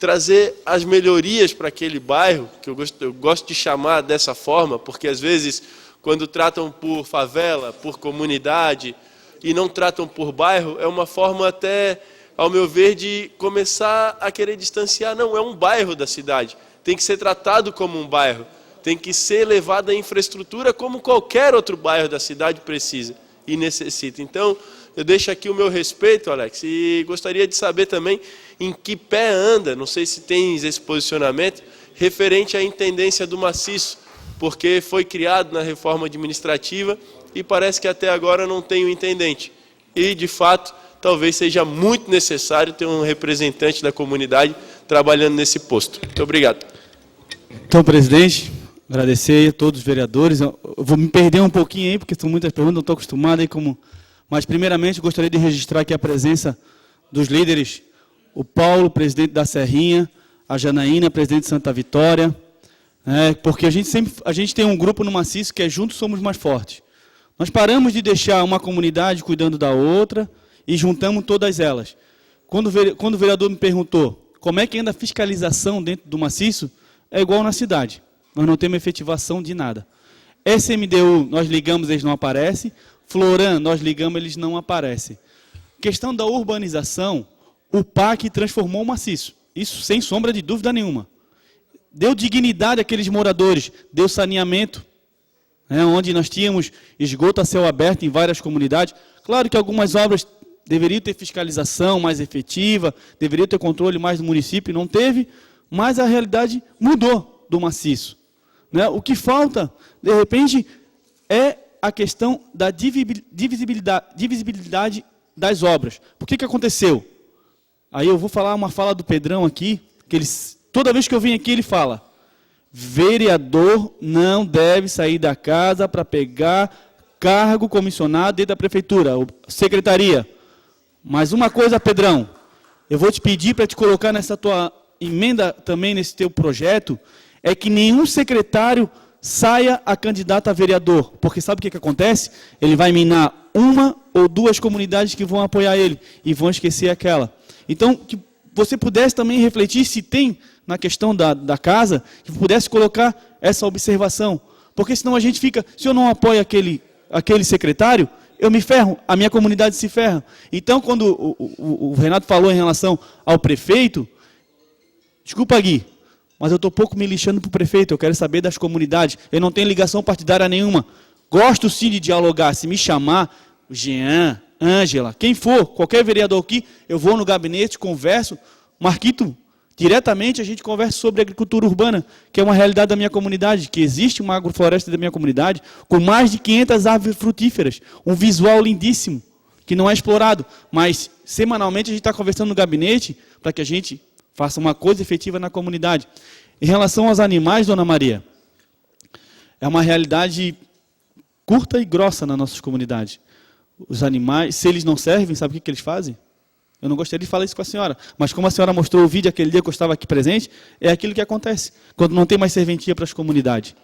Speaker 10: trazer as melhorias para aquele bairro, que eu gosto de chamar dessa forma, porque às vezes, quando tratam por favela, por comunidade, e não tratam por bairro, é uma forma até, ao meu ver, de começar a querer distanciar. Não, é um bairro da cidade, tem que ser tratado como um bairro, tem que ser levada a infraestrutura como qualquer outro bairro da cidade precisa e necessita. Então, eu deixo aqui o meu respeito, Alex, e gostaria de saber também em que pé anda, não sei se tens esse posicionamento, referente à intendência do maciço, porque foi criado na reforma administrativa e parece que até agora não tem um intendente. E, de fato, talvez seja muito necessário ter um representante da comunidade trabalhando nesse posto. Muito obrigado.
Speaker 4: Então, presidente, agradecer a todos os vereadores. Eu vou me perder um pouquinho aí, porque são muitas perguntas, não estou acostumado aí como... Mas, primeiramente, gostaria de registrar aqui a presença dos líderes, o Paulo, presidente da Serrinha, a Janaína, presidente de Santa Vitória, porque a gente tem um grupo no Maciço que é Juntos Somos Mais Fortes. Nós paramos de deixar uma comunidade cuidando da outra e juntamos todas elas. Quando o vereador me perguntou como é que anda a fiscalização dentro do Maciço, é igual na cidade. Nós não temos efetivação de nada. SMDU, nós ligamos, eles não aparecem. Floran, nós ligamos, eles não aparecem. Questão da urbanização, o PAC transformou o Maciço. Isso sem sombra de dúvida nenhuma. Deu dignidade àqueles moradores, deu saneamento, onde nós tínhamos esgoto a céu aberto em várias comunidades. Claro que algumas obras deveriam ter fiscalização mais efetiva, deveriam ter controle mais do município, não teve, mas a realidade mudou do Maciço. O que falta, de repente, é a questão da divisibilidade das obras. Por que aconteceu? Aí eu vou falar uma fala do Pedrão aqui, que toda vez que eu venho aqui ele fala, vereador não deve sair da casa para pegar cargo comissionado dentro da prefeitura, secretaria. Mas uma coisa, Pedrão, eu vou te pedir para te colocar nessa tua emenda também, nesse teu projeto, é que nenhum secretário saia a candidato a vereador, porque sabe o que acontece? Ele vai minar uma ou duas comunidades que vão apoiar ele e vão esquecer aquela. Então, que você pudesse também refletir se tem na questão da casa, que pudesse colocar essa observação, porque senão a gente fica, se eu não apoio aquele secretário, eu me ferro, a minha comunidade se ferra. Então, quando o Renato falou em relação ao prefeito, desculpa, Gui, mas eu estou pouco me lixando para o prefeito, eu quero saber das comunidades. Eu não tenho ligação partidária nenhuma. Gosto sim de dialogar. Se me chamar, Jean, Ângela, quem for, qualquer vereador aqui, eu vou no gabinete, converso. Marquito, diretamente a gente conversa sobre agricultura urbana, que é uma realidade da minha comunidade, que existe uma agrofloresta da minha comunidade, com mais de 500 árvores frutíferas, um visual lindíssimo, que não é explorado. Mas, semanalmente, a gente está conversando no gabinete para que a gente faça uma coisa efetiva na comunidade. Em relação aos animais, dona Maria, é uma realidade curta e grossa na nossa comunidade. Os animais, se eles não servem, sabe o que eles fazem? Eu não gostaria de falar isso com a senhora, mas como a senhora mostrou o vídeo aquele dia que eu estava aqui presente, é aquilo que acontece, quando não tem mais serventia para as comunidades.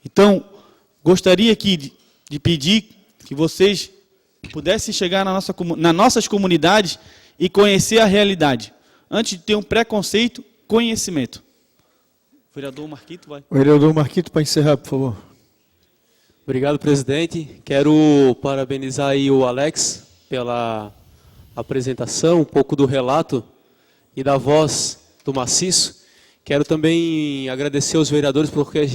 Speaker 4: Então, gostaria aqui de pedir que vocês pudessem chegar nas nossas comunidades e conhecer a realidade. Antes de ter um preconceito, conhecimento. Vereador Marquito, vai.
Speaker 1: Vereador Marquito, para encerrar, por favor.
Speaker 11: Obrigado, presidente. Quero parabenizar aí o Alex pela apresentação, um pouco do relato e da voz do Maciço. Quero também agradecer aos vereadores porque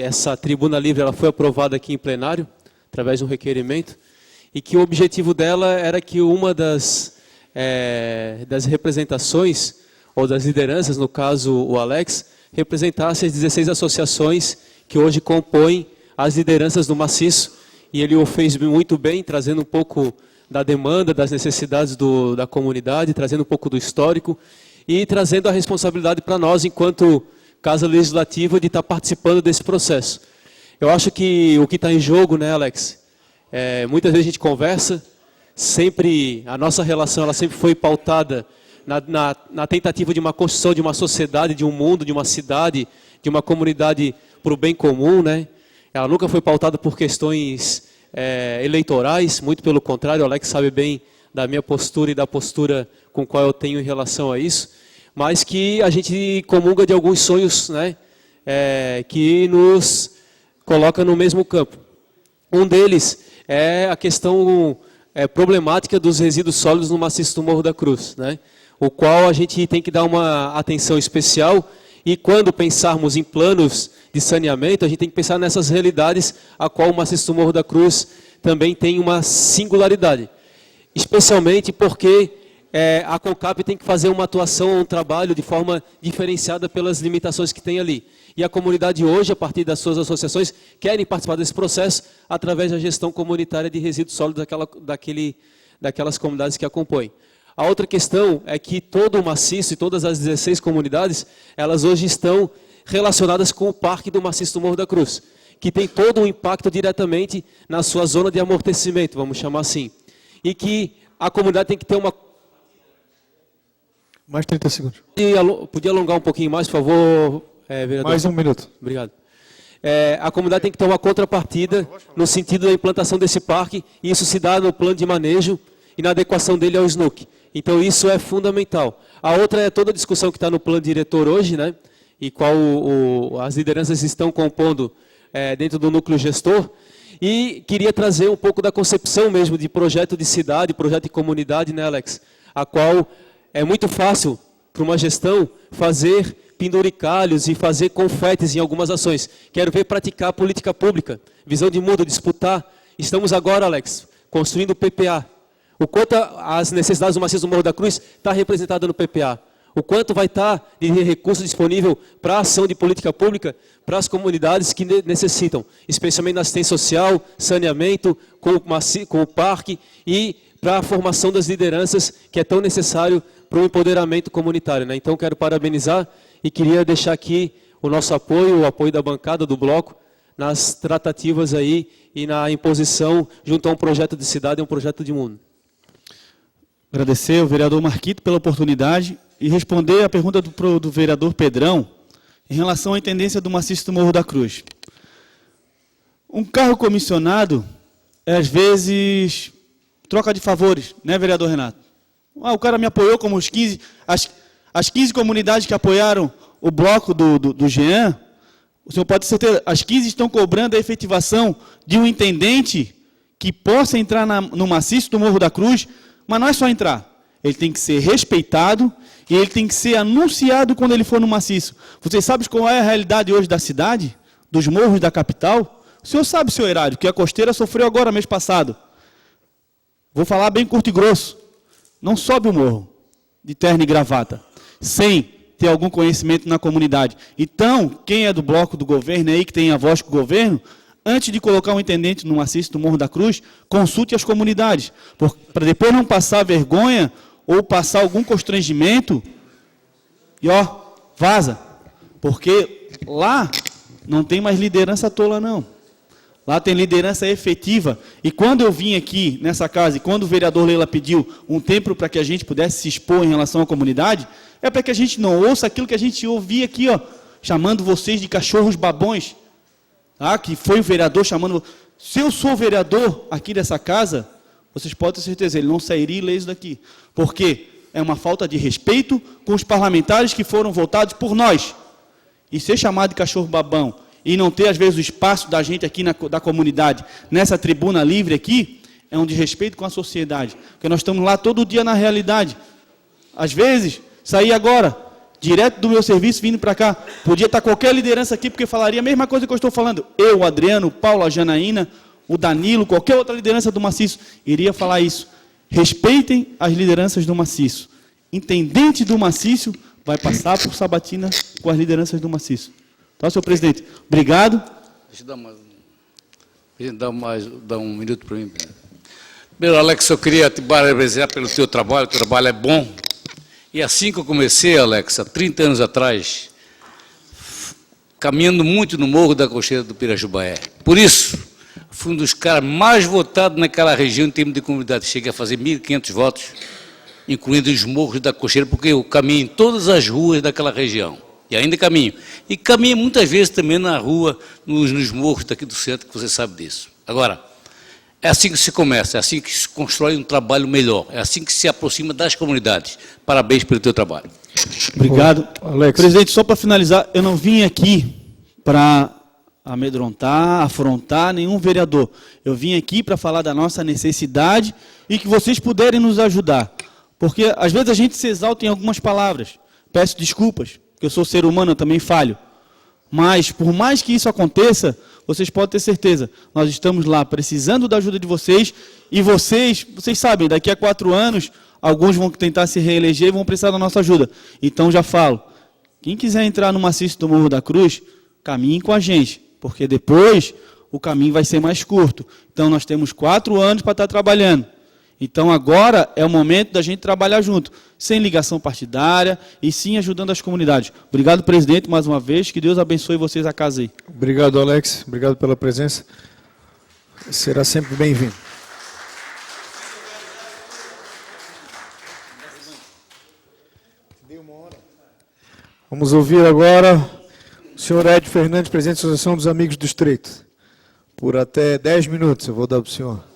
Speaker 11: essa tribuna livre ela foi aprovada aqui em plenário, através de um requerimento, e que o objetivo dela era que uma das representações, ou das lideranças, no caso o Alex, representasse as 16 associações que hoje compõem as lideranças do Maciço, e ele o fez muito bem, trazendo um pouco da demanda, das necessidades da comunidade, trazendo um pouco do histórico, e trazendo a responsabilidade para nós, enquanto Casa Legislativa, de estar participando desse processo. Eu acho que o que está em jogo, né, Alex, muitas vezes a gente conversa, sempre, a nossa relação ela sempre foi pautada na tentativa de uma construção de uma sociedade, de um mundo, de uma cidade, de uma comunidade para o bem comum, né? Ela nunca foi pautada por questões eleitorais, muito pelo contrário, o Alex sabe bem da minha postura e da postura com qual eu tenho em relação a isso, mas que a gente comunga de alguns sonhos, né, que nos coloca no mesmo campo. Um deles é a questão problemática dos resíduos sólidos no maciço do Morro da Cruz, né, o qual a gente tem que dar uma atenção especial, e quando pensarmos em planos de saneamento, a gente tem que pensar nessas realidades, a qual o maciço do Morro da Cruz também tem uma singularidade, especialmente porque a CONCAP tem que fazer uma atuação, um trabalho de forma diferenciada pelas limitações que tem ali. E a comunidade hoje, a partir das suas associações, querem participar desse processo através da gestão comunitária de resíduos sólidos daquelas comunidades que a compõem. A outra questão é que todo o maciço e todas as 16 comunidades, elas hoje estão relacionadas com o Parque do Maciço do Morro da Cruz, que tem todo um impacto diretamente na sua zona de amortecimento, vamos chamar assim. E que a comunidade tem que ter uma...
Speaker 1: Mais 30 segundos.
Speaker 11: Podia alongar um pouquinho mais, por favor, vereador?
Speaker 1: Mais 1 minuto.
Speaker 11: Obrigado. A comunidade tem que ter uma contrapartida no sentido da implantação desse parque, e isso se dá no plano de manejo e na adequação dele ao SNUC. Então isso é fundamental. A outra é toda a discussão que está no plano diretor hoje, né, e qual as lideranças estão compondo dentro do núcleo gestor, e queria trazer um pouco da concepção mesmo de projeto de cidade, projeto de comunidade, né, Alex? A qual é muito fácil para uma gestão fazer penduricalhos e fazer confetes em algumas ações. Quero ver praticar política pública, visão de mundo, disputar. Estamos agora, Alex, construindo o PPA. O quanto as necessidades do maciço do Morro da Cruz está representada no PPA. O quanto vai estar de recurso disponível para a ação de política pública para as comunidades que necessitam, especialmente na assistência social, saneamento, com o parque e para a formação das lideranças, que é tão necessário para o empoderamento comunitário, né? Então, quero parabenizar e queria deixar aqui o nosso apoio, o apoio da bancada do bloco, nas tratativas aí e na imposição junto a um projeto de cidade e um projeto de mundo.
Speaker 4: Agradecer ao vereador Marquito pela oportunidade e responder a pergunta do vereador Pedrão em relação à intendência do maciço do Morro da Cruz. Um cargo comissionado, às vezes, troca de favores, né, vereador Renato? O cara me apoiou como as 15 comunidades que apoiaram o bloco do Jean, o senhor pode ter certeza, as 15 estão cobrando a efetivação de um intendente que possa entrar no maciço do Morro da Cruz, mas não é só entrar. Ele tem que ser respeitado e ele tem que ser anunciado quando ele for no maciço. Vocês sabem qual é a realidade hoje da cidade, dos morros da capital? O senhor sabe, senhor Herário, que a Costeira sofreu agora, mês passado. Vou falar bem curto e grosso. Não sobe o morro de terno e gravata, sem ter algum conhecimento na comunidade. Então, quem é do bloco do governo aí, que tem a voz com o governo, antes de colocar um intendente no maciço do Morro da Cruz, consulte as comunidades, para depois não passar vergonha ou passar algum constrangimento e vaza. Porque lá não tem mais liderança tola, não. Lá tem liderança efetiva. E quando eu vim aqui nessa casa, e quando o vereador Leila pediu um tempo para que a gente pudesse se expor em relação à comunidade, é para que a gente não ouça aquilo que a gente ouvia aqui, chamando vocês de cachorros babões. Que foi o vereador chamando... Se eu sou vereador aqui dessa casa, vocês podem ter certeza, ele não sairia ileso daqui. Porque é uma falta de respeito com os parlamentares que foram votados por nós. E ser chamado de cachorro babão e não ter, às vezes, o espaço da gente aqui da comunidade, nessa tribuna livre aqui, é um desrespeito com a sociedade. Porque nós estamos lá todo dia na realidade. Às vezes, sair agora, direto do meu serviço, vindo para cá, podia estar qualquer liderança aqui, porque falaria a mesma coisa que eu estou falando. Eu, o Adriano, o Paulo, a Janaína, o Danilo, qualquer outra liderança do maciço, iria falar isso. Respeitem as lideranças do maciço. Intendente do maciço vai passar por sabatina com as lideranças do maciço. Tá, senhor presidente? Obrigado.
Speaker 12: Deixa eu dar um minuto para mim. Primeiro, Alex, eu queria te parabenizar pelo teu trabalho. O teu trabalho é bom. E assim que eu comecei, Alex, há 30 anos atrás, caminhando muito no Morro da Costeira do Pirajubaé. Por isso, fui um dos caras mais votados naquela região em termos de comunidade. Cheguei a fazer 1.500 votos, incluindo os morros da Costeira, porque eu caminho em todas as ruas daquela região. E ainda caminho. E caminho muitas vezes também na rua, nos morros daqui do centro, que você sabe disso. Agora, É assim que se começa, é assim que se constrói um trabalho melhor, é assim que se aproxima das comunidades. Parabéns pelo teu trabalho.
Speaker 4: Obrigado.
Speaker 1: Alex.
Speaker 4: Presidente, só para finalizar, eu não vim aqui para amedrontar, afrontar nenhum vereador. Eu vim aqui para falar da nossa necessidade e que vocês puderem nos ajudar. Porque, às vezes, a gente se exalta em algumas palavras. Peço desculpas, porque eu sou ser humano, eu também falho. Mas, por mais que isso aconteça, vocês podem ter certeza, nós estamos lá precisando da ajuda de vocês, e vocês sabem, daqui a 4 anos, alguns vão tentar se reeleger e vão precisar da nossa ajuda. Então, já falo, quem quiser entrar no maciço do Morro da Cruz, caminhe com a gente, porque depois o caminho vai ser mais curto. Então, nós temos 4 anos para estar trabalhando. Então, agora é o momento da gente trabalhar junto, sem ligação partidária e sim ajudando as comunidades. Obrigado, presidente, mais uma vez. Que Deus abençoe vocês a casa aí.
Speaker 1: Obrigado, Alex. Obrigado pela presença. Será sempre bem-vindo. Vamos ouvir agora o senhor Ed Fernandes, presidente da Associação dos Amigos do Estreito. Por até 10 minutos eu vou dar para o senhor.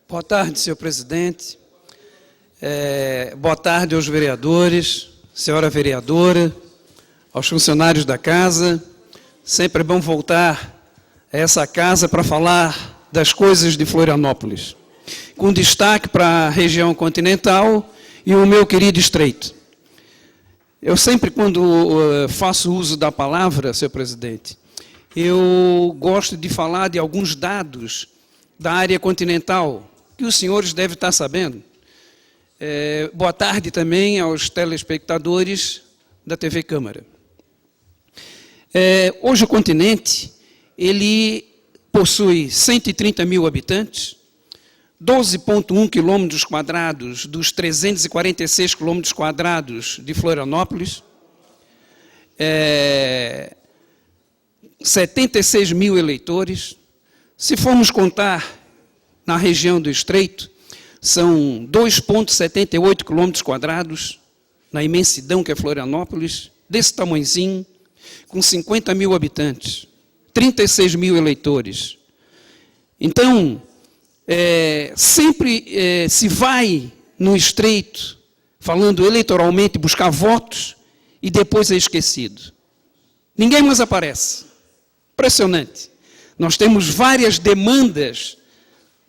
Speaker 13: Boa tarde, senhor presidente. Boa tarde aos vereadores, senhora vereadora, aos funcionários da casa. Sempre é bom voltar a essa casa para falar das coisas de Florianópolis, com destaque para a região continental e o meu querido Estreito. Eu sempre, quando faço uso da palavra, senhor presidente, eu gosto de falar de alguns dados da área continental, que os senhores devem estar sabendo. Boa tarde também aos telespectadores da TV Câmara. Hoje o continente, ele possui 130 mil habitantes, 12,1 quilômetros quadrados dos 346 quilômetros quadrados de Florianópolis, 76 mil eleitores. Se formos contar na região do Estreito, são 2,78 quilômetros quadrados, na imensidão que é Florianópolis, desse tamanhozinho, com 50 mil habitantes, 36 mil eleitores. Então, sempre se vai no Estreito, falando eleitoralmente, buscar votos, e depois é esquecido. Ninguém mais aparece. Impressionante. Nós temos várias demandas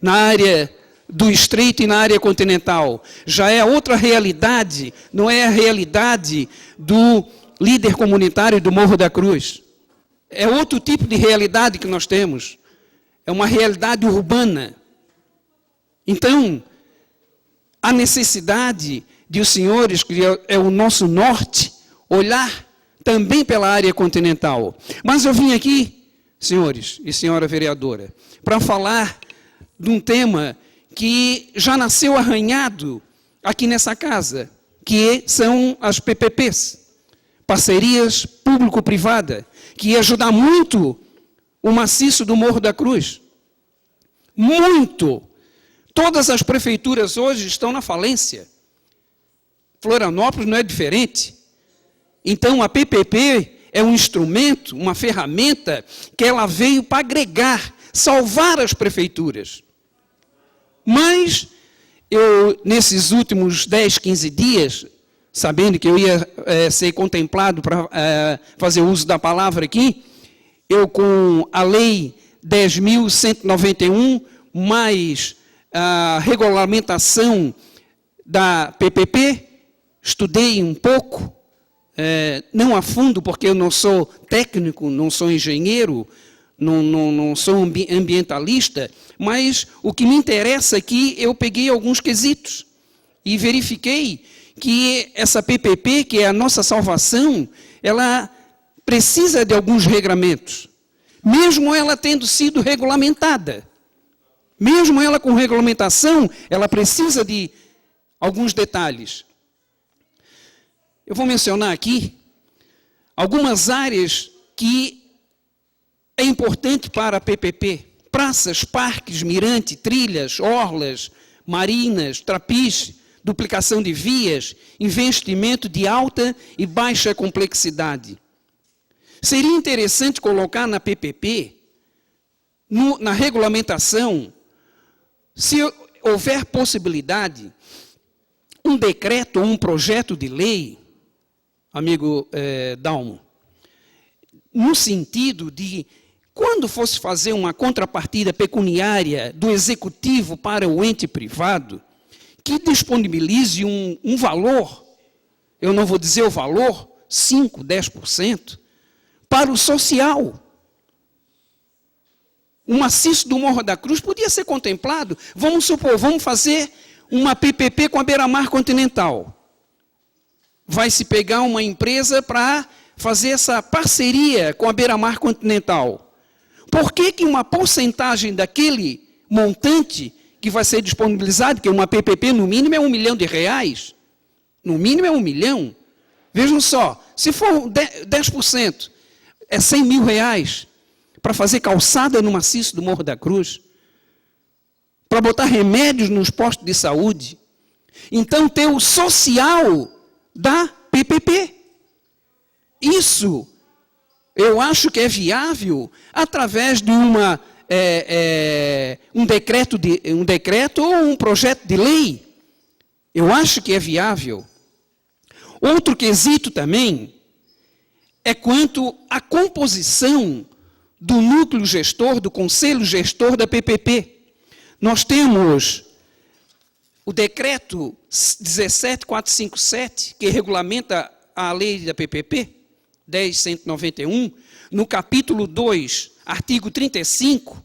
Speaker 13: na área do Estreito e na área continental. Já é outra realidade, não é a realidade do líder comunitário do Morro da Cruz. É outro tipo de realidade que nós temos. É uma realidade urbana. Então, a necessidade de os senhores, que é o nosso norte, olhar também pela área continental. Mas eu vim aqui, senhores e senhora vereadora, para falar de um tema que já nasceu arranhado aqui nessa casa, que são as PPPs, parcerias público-privada, que ia ajudar muito o maciço do Morro da Cruz. Muito. Todas as prefeituras hoje estão na falência. Florianópolis não é diferente. Então, a PPP é um instrumento, uma ferramenta, que ela veio para agregar, salvar as prefeituras. Mas, eu, nesses últimos 10, 15 dias, sabendo que eu ia ser contemplado para fazer uso da palavra aqui, eu, com a Lei 10.191, mais a regulamentação da PPP, estudei um pouco, não a fundo, porque eu não sou técnico, não sou engenheiro, não sou ambientalista, mas o que me interessa aqui, eu peguei alguns quesitos e verifiquei que essa PPP, que é a nossa salvação, ela precisa de alguns regramentos, mesmo ela tendo sido regulamentada. Mesmo ela com regulamentação, ela precisa de alguns detalhes. Eu vou mencionar aqui algumas áreas que é importante para a PPP. Praças, parques, mirante, trilhas, orlas, marinas, trapiche, duplicação de vias, investimento de alta e baixa complexidade. Seria interessante colocar na PPP, na regulamentação, se houver possibilidade, um decreto ou um projeto de lei, amigo Dalmo, no sentido de, quando fosse fazer uma contrapartida pecuniária do executivo para o ente privado, que disponibilize um valor, eu não vou dizer o valor, 5%, 10%, para o social. O maciço do Morro da Cruz podia ser contemplado. Vamos supor, vamos fazer uma PPP com a Beira-Mar Continental. Vai se pegar uma empresa para fazer essa parceria com a Beira-Mar Continental. Por que que uma porcentagem daquele montante que vai ser disponibilizado, que uma PPP no mínimo é R$1 milhão, no mínimo é R$1 milhão. Vejam só, se for 10%, é R$100 mil para fazer calçada no maciço do Morro da Cruz, para botar remédios nos postos de saúde. Então, ter o social da PPP. Isso, eu acho que é viável através de um decreto ou um projeto de lei. Eu acho que é viável. Outro quesito também é quanto à composição do núcleo gestor, do conselho gestor da PPP. Nós temos o decreto 17457, que regulamenta a lei da PPP, 10.191, no capítulo 2, artigo 35,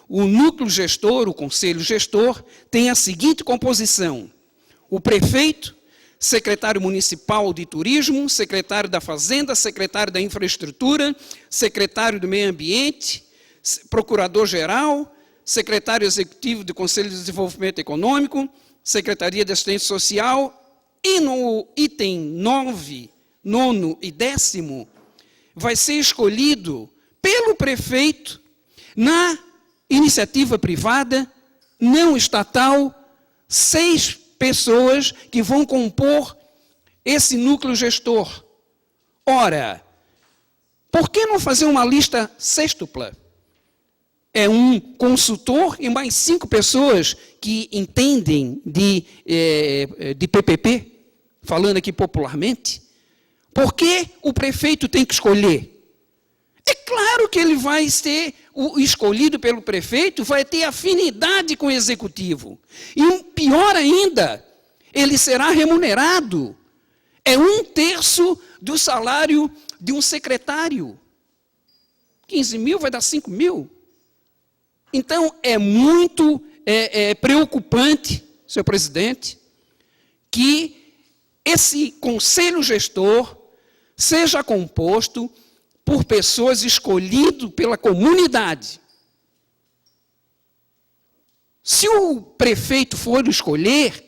Speaker 13: o núcleo gestor, o conselho gestor, tem a seguinte composição: o prefeito, secretário municipal de turismo, secretário da fazenda, secretário da infraestrutura, secretário do meio ambiente, procurador-geral, secretário executivo do Conselho de Desenvolvimento Econômico, secretaria de assistência social, e no item 9, 9 e 10º, vai ser escolhido pelo prefeito, na iniciativa privada, não estatal, 6 pessoas que vão compor esse núcleo gestor. Ora, por que não fazer uma lista sextupla? É um consultor e mais 5 pessoas que entendem de PPP, falando aqui popularmente. Por que o prefeito tem que escolher? É claro que ele vai ser o escolhido pelo prefeito, vai ter afinidade com o executivo. E pior ainda, ele será remunerado. É 1/3 do salário de um secretário. 15 mil vai dar 5 mil. Então, é muito preocupante, senhor presidente, que esse conselho gestor seja composto por pessoas escolhidas pela comunidade. Se o prefeito for escolher,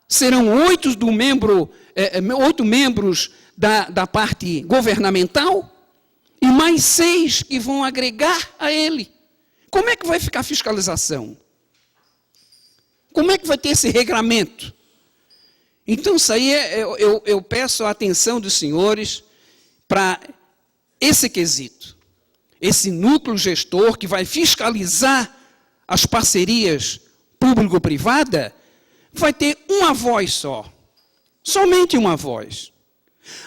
Speaker 13: serão 8 membros da parte governamental e mais 6 que vão agregar a ele. Como é que vai ficar a fiscalização? Como é que vai ter esse regramento? Então, isso aí eu peço a atenção dos senhores para esse quesito. Esse núcleo gestor que vai fiscalizar as parcerias público-privada vai ter uma voz só. Somente uma voz.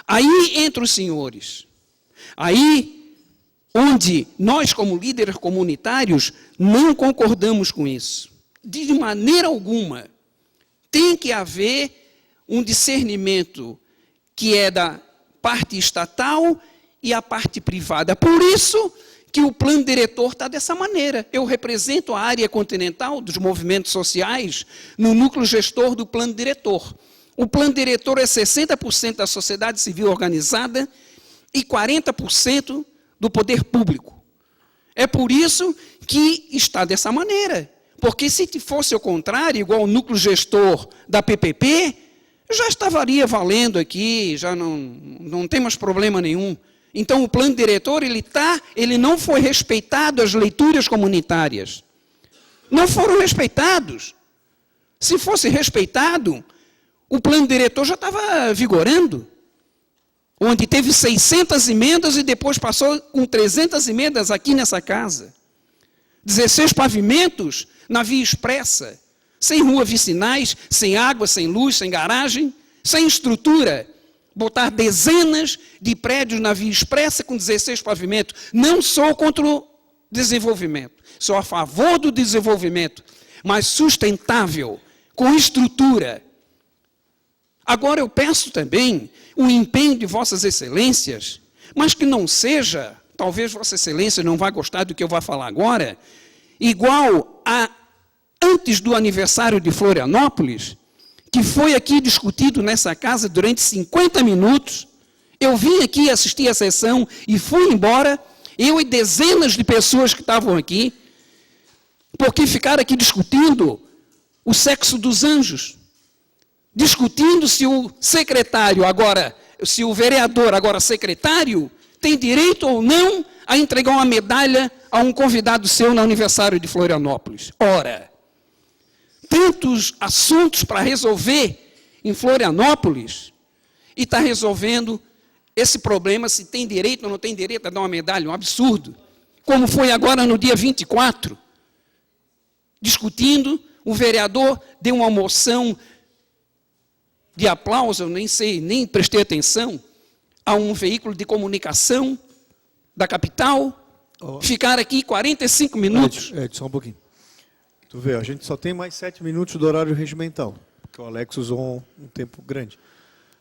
Speaker 13: Aí entra os senhores. Aí, onde nós, como líderes comunitários, não concordamos com isso. De maneira alguma. Tem que haver um discernimento que é da parte estatal e a parte privada. Por isso que o plano diretor está dessa maneira. Eu represento a área continental dos movimentos sociais no núcleo gestor do plano diretor. O plano diretor é 60% da sociedade civil organizada e 40% do poder público. É por isso que está dessa maneira. Porque se fosse o contrário, igual o núcleo gestor da PPP, já estaria valendo aqui, já não tem mais problema nenhum. Então, o plano diretor, ele não foi respeitado as leituras comunitárias. Não foram respeitados. Se fosse respeitado, o plano diretor já estava vigorando, onde teve 600 emendas e depois passou com 300 emendas aqui nessa casa. 16 pavimentos na via expressa, sem rua vicinais, sem água, sem luz, sem garagem, sem estrutura. Botar dezenas de prédios na via expressa com 16 pavimentos. Não sou contra o desenvolvimento, sou a favor do desenvolvimento, mas sustentável, com estrutura. Agora eu peço também o empenho de vossas excelências, mas que não seja, talvez vossa excelência não vá gostar do que eu vou falar agora, igual a antes do aniversário de Florianópolis, que foi aqui discutido nessa casa durante 50 minutos. Eu vim aqui assistir a sessão e fui embora, eu e dezenas de pessoas que estavam aqui, porque ficaram aqui discutindo o sexo dos anjos, discutindo se o secretário agora, se o vereador agora secretário, tem direito ou não a entregar uma medalha a um convidado seu no aniversário de Florianópolis. Ora, tantos assuntos para resolver em Florianópolis e está resolvendo esse problema, se tem direito ou não tem direito a dar uma medalha, um absurdo. Como foi agora no dia 24, discutindo, o vereador deu uma moção de aplauso, eu nem sei, nem prestei atenção, a um veículo de comunicação da capital, ficar aqui 45 minutos.
Speaker 1: Ed, só um pouquinho. Tu vê, a gente só tem mais 7 minutos do horário regimental, porque o Alex usou um tempo grande.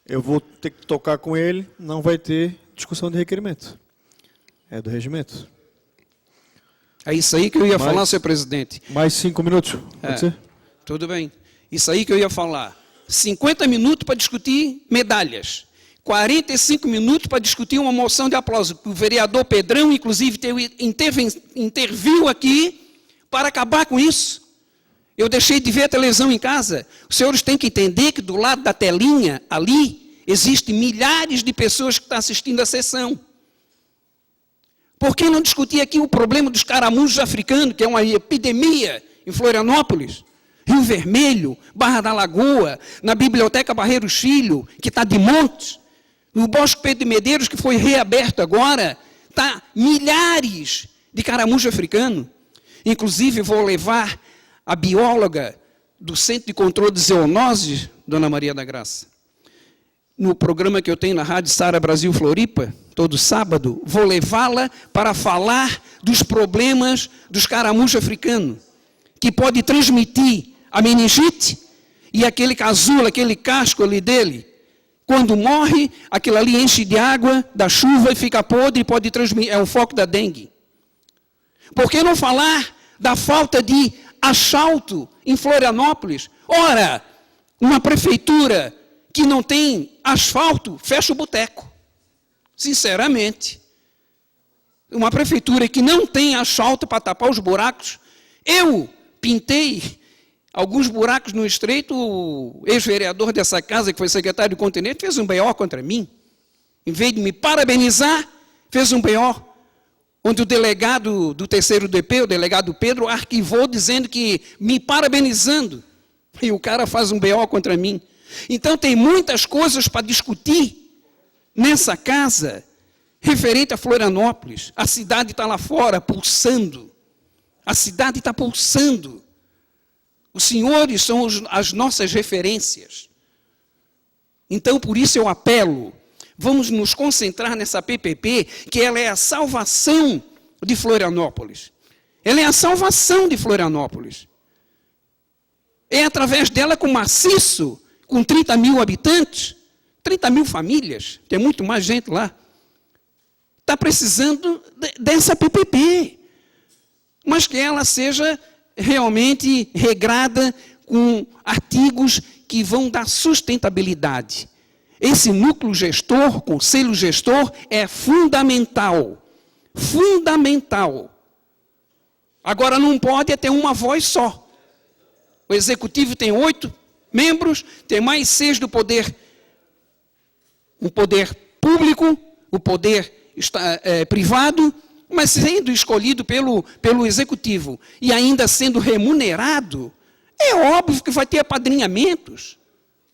Speaker 1: Eu vou ter que tocar com ele, não vai ter discussão de requerimento. É do regimento.
Speaker 13: É isso aí que eu ia falar, senhor presidente.
Speaker 1: Mais 5 minutos, pode ser?
Speaker 13: Tudo bem. Isso aí que eu ia falar. 50 minutos para discutir medalhas. 45 minutos para discutir uma moção de aplauso. O vereador Pedrão, inclusive, interviu aqui para acabar com isso. Eu deixei de ver a televisão em casa. Os senhores têm que entender que do lado da telinha, ali, existem milhares de pessoas que estão assistindo a sessão. Por que não discutir aqui o problema dos caramujos africanos, que é uma epidemia em Florianópolis? Rio Vermelho, Barra da Lagoa, na Biblioteca Barreiros Filho, que está de montes, no Bosque Pedro de Medeiros, que foi reaberto agora, está milhares de caramujo africano. Inclusive, vou levar a bióloga do Centro de Controle de Zoonoses, Dona Maria da Graça. No programa que eu tenho na Rádio Sara Brasil Floripa, todo sábado, vou levá-la para falar dos problemas dos caramujos africanos, que pode transmitir a meningite e aquele casulo, aquele casco ali dele. Quando morre, aquilo ali enche de água, da chuva e fica podre e pode transmitir, é o foco da dengue. Por que não falar da falta de asfalto em Florianópolis? Ora, uma prefeitura que não tem asfalto, fecha o boteco. Sinceramente. Uma prefeitura que não tem asfalto para tapar os buracos. Eu pintei alguns buracos no estreito, o ex-vereador dessa casa, que foi secretário do Continente, fez um BO contra mim. Em vez de me parabenizar, fez um BO, onde o delegado do 3º DP, o delegado Pedro, arquivou dizendo que me parabenizando. E o cara faz um BO contra mim. Então tem muitas coisas para discutir nessa casa, referente a Florianópolis. A cidade está lá fora, pulsando. A cidade está pulsando. Os senhores são as nossas referências. Então, por isso eu apelo, vamos nos concentrar nessa PPP, que ela é a salvação de Florianópolis. Ela é a salvação de Florianópolis. É através dela que o maciço, com 30 mil habitantes, 30 mil famílias, tem muito mais gente lá, está precisando dessa PPP. Mas que ela seja realmente regrada com artigos que vão dar sustentabilidade. Esse núcleo gestor, conselho gestor, é fundamental. Fundamental. Agora não pode ter uma voz só. O executivo tem 8 membros, tem mais 6 do poder, o poder público, o poder privado, mas sendo escolhido pelo executivo e ainda sendo remunerado, É óbvio que vai ter apadrinhamentos.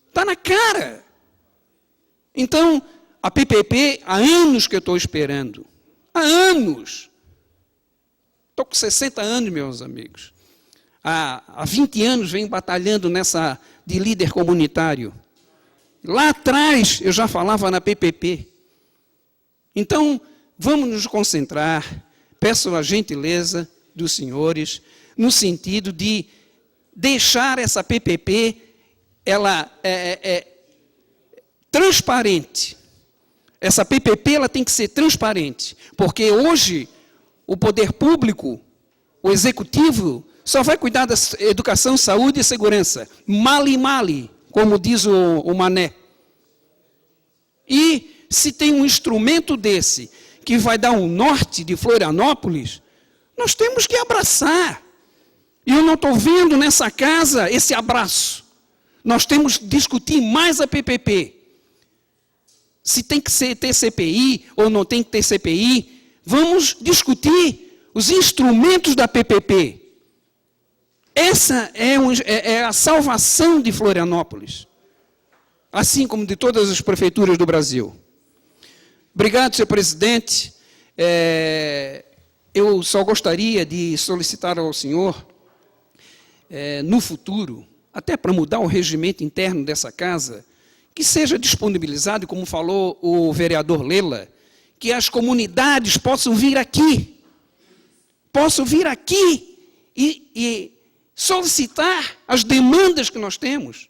Speaker 13: Está na cara. Então, a PPP, há anos que eu estou esperando. Há anos. Estou com 60 anos, meus amigos. Há 20 anos venho batalhando nessa de líder comunitário. Lá atrás eu já falava na PPP. Então, vamos nos concentrar, peço a gentileza dos senhores, no sentido de deixar essa PPP, ela é transparente. Essa PPP ela tem que ser transparente, porque hoje o poder público, o executivo, só vai cuidar da educação, saúde e segurança. Male, como diz o Mané. E se tem um instrumento desse que vai dar um norte de Florianópolis, nós temos que abraçar. E eu não estou vendo nessa casa esse abraço. Nós temos que discutir mais a PPP. Se tem que ter CPI ou não tem que ter CPI, vamos discutir os instrumentos da PPP. Essa é a salvação de Florianópolis, assim como de todas as prefeituras do Brasil. Obrigado, senhor presidente. Eu só gostaria de solicitar ao senhor, no futuro, até para mudar o regimento interno dessa casa, que seja disponibilizado, como falou o vereador Lela, que as comunidades possam vir aqui e solicitar as demandas que nós temos.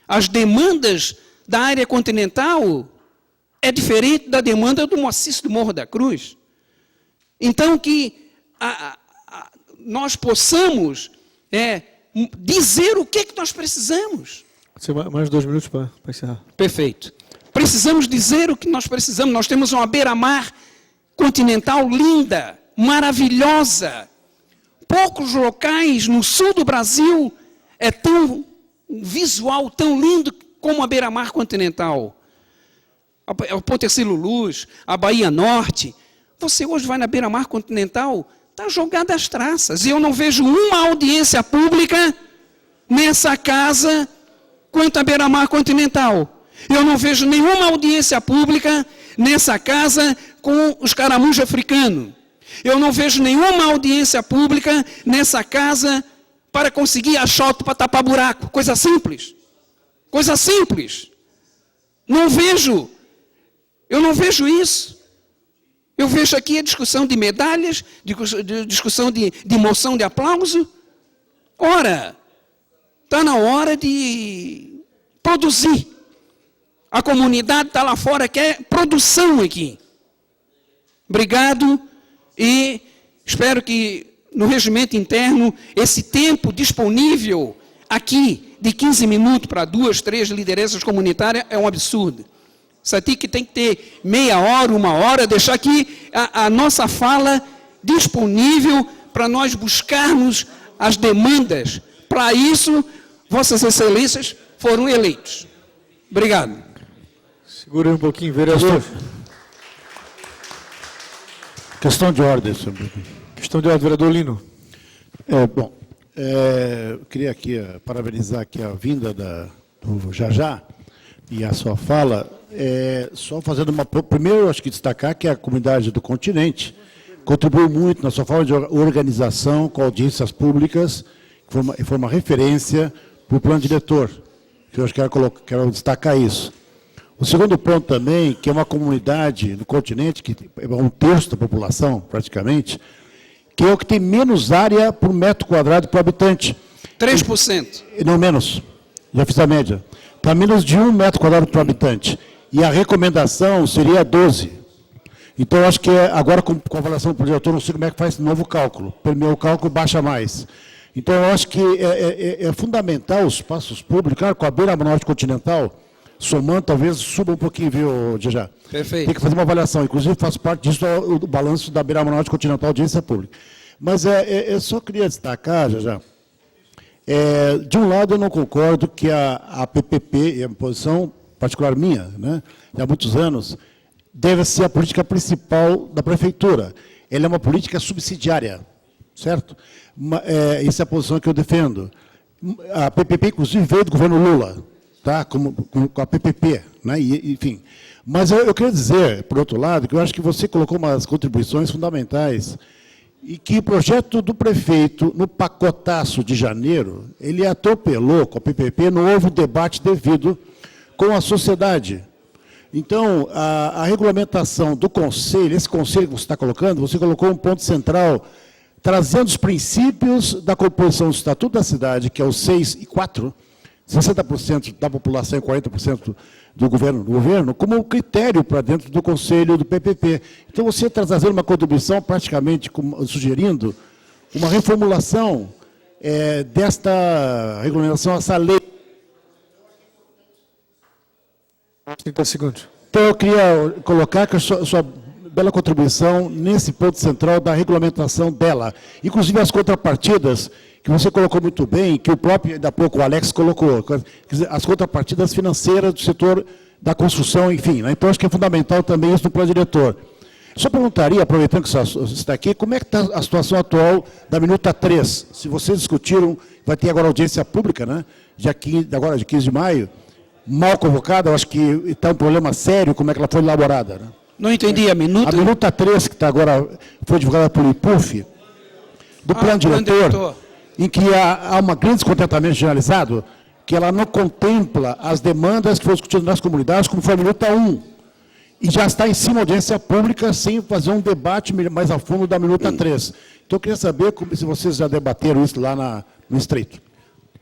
Speaker 13: As demandas da área continental é diferente da demanda do Maciço do Morro da Cruz. Então, que nós possamos dizer o que nós precisamos.
Speaker 1: Mais 2 minutos para encerrar.
Speaker 13: Perfeito. Precisamos dizer o que nós precisamos. Nós temos uma beira-mar continental linda, maravilhosa. Poucos locais no sul do Brasil é tão visual, tão lindo como a beira-mar continental. O Ponte Ercílio Luz, a Bahia Norte. Você hoje vai na beira-mar continental, está jogada as traças. E eu não vejo uma audiência pública nessa casa quanto à beira-mar continental. Eu não vejo nenhuma audiência pública nessa casa com os caramujos africanos. Eu não vejo nenhuma audiência pública nessa casa para conseguir asfalto para tapar buraco. Coisa simples. Coisa simples. Eu não vejo isso. Eu vejo aqui a discussão de medalhas, discussão de moção de aplauso. Ora, está na hora de produzir. A comunidade está lá fora, quer produção aqui. Obrigado e espero que no regimento interno esse tempo disponível aqui de 15 minutos para 2, 3 lideranças comunitárias é um absurdo. Isso aqui que tem que ter meia hora, 1 hora, deixar aqui a nossa fala disponível para nós buscarmos as demandas. Para isso, Vossas Excelências foram eleitos. Obrigado.
Speaker 1: Segura um pouquinho, vereador.
Speaker 3: Questão de ordem, senhor presidente.
Speaker 1: Questão de ordem, vereador Lino.
Speaker 3: Eu queria aqui parabenizar aqui a vinda do Jajá e a sua fala, só fazendo primeiro, acho que destacar que a comunidade do continente contribuiu muito na sua forma de organização com audiências públicas, que foi uma referência para o plano diretor, que eu acho que quero destacar isso. O segundo ponto também, que é uma comunidade no continente, que é 1/3 da população, praticamente, que é o que tem menos área por metro quadrado por habitante.
Speaker 13: 3%.
Speaker 3: Não, menos. Já fiz a média. Está menos de 1 metro quadrado por habitante. E a recomendação seria 12. Então, eu acho que agora, com a avaliação do diretor, não sei como é que faz esse novo cálculo. Primeiro cálculo baixa mais. Então, eu acho que é fundamental os espaços públicos, claro, com a beira norte continental, somando, talvez suba um pouquinho, viu, Jajá?
Speaker 13: Perfeito.
Speaker 3: Tem que fazer uma avaliação. Inclusive, faz parte disso o balanço da beira norte continental, audiência pública. Mas eu só queria destacar, Jajá, de um lado, eu não concordo que a PPP, é uma posição particular minha, né, há muitos anos, deve ser a política principal da prefeitura. Ela é uma política subsidiária, certo? Essa é a posição que eu defendo. A PPP, inclusive, veio do governo Lula, tá? com a PPP, né? Enfim. Mas eu queria dizer, por outro lado, que eu acho que você colocou umas contribuições fundamentais e que o projeto do prefeito, no pacotaço de janeiro, ele atropelou com a PPP, não houve debate devido com a sociedade. Então, a regulamentação do conselho, esse conselho que você está colocando, você colocou um ponto central, trazendo os princípios da composição do Estatuto da Cidade, que é o 6 e 4, 60% da população e 40% do governo, como critério para dentro do conselho do PPP. Então, você está trazendo uma contribuição, praticamente sugerindo uma reformulação desta regulamentação, essa lei.
Speaker 1: 30 segundos.
Speaker 3: Então, eu queria colocar que a sua bela contribuição nesse ponto central da regulamentação dela. Inclusive as contrapartidas, que você colocou muito bem, que o próprio, ainda há pouco, o Alex colocou, quer dizer, as contrapartidas financeiras do setor da construção, enfim. Né? Então, acho que é fundamental também isso no plano diretor. Só perguntaria, aproveitando que você está aqui, como é que está a situação atual da minuta 3? Se vocês discutiram, vai ter agora audiência pública, né? Agora de 15 de maio, mal convocada, eu acho que está um problema sério, como é que ela foi elaborada. Né?
Speaker 13: Não entendi a minuta.
Speaker 3: A minuta 3, que está agora, foi divulgada pelo IPUF, do plano diretor, em que há um grande descontentamento generalizado, que ela não contempla as demandas que foram discutidas nas comunidades, como foi a minuta 1. E já está em cima da audiência pública, sem fazer um debate mais a fundo da minuta 3. Então, eu queria saber se vocês já debateram isso lá no Estreito,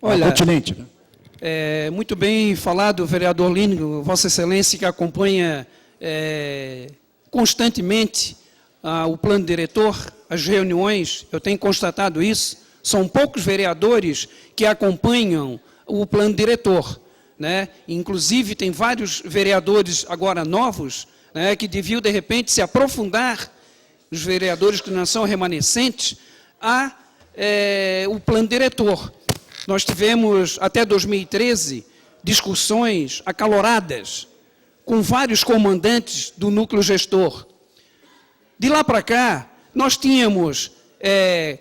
Speaker 3: no continente. Né?
Speaker 13: Muito bem falado, vereador Lino, Vossa Excelência, que acompanha constantemente o plano diretor, as reuniões, eu tenho constatado isso, são poucos vereadores que acompanham o plano diretor, né? Inclusive, tem vários vereadores agora novos, né, que deviam, de repente, se aprofundar, os vereadores que não são remanescentes, o plano diretor. Nós tivemos, até 2013, discussões acaloradas com vários comandantes do núcleo gestor. De lá para cá, nós tínhamos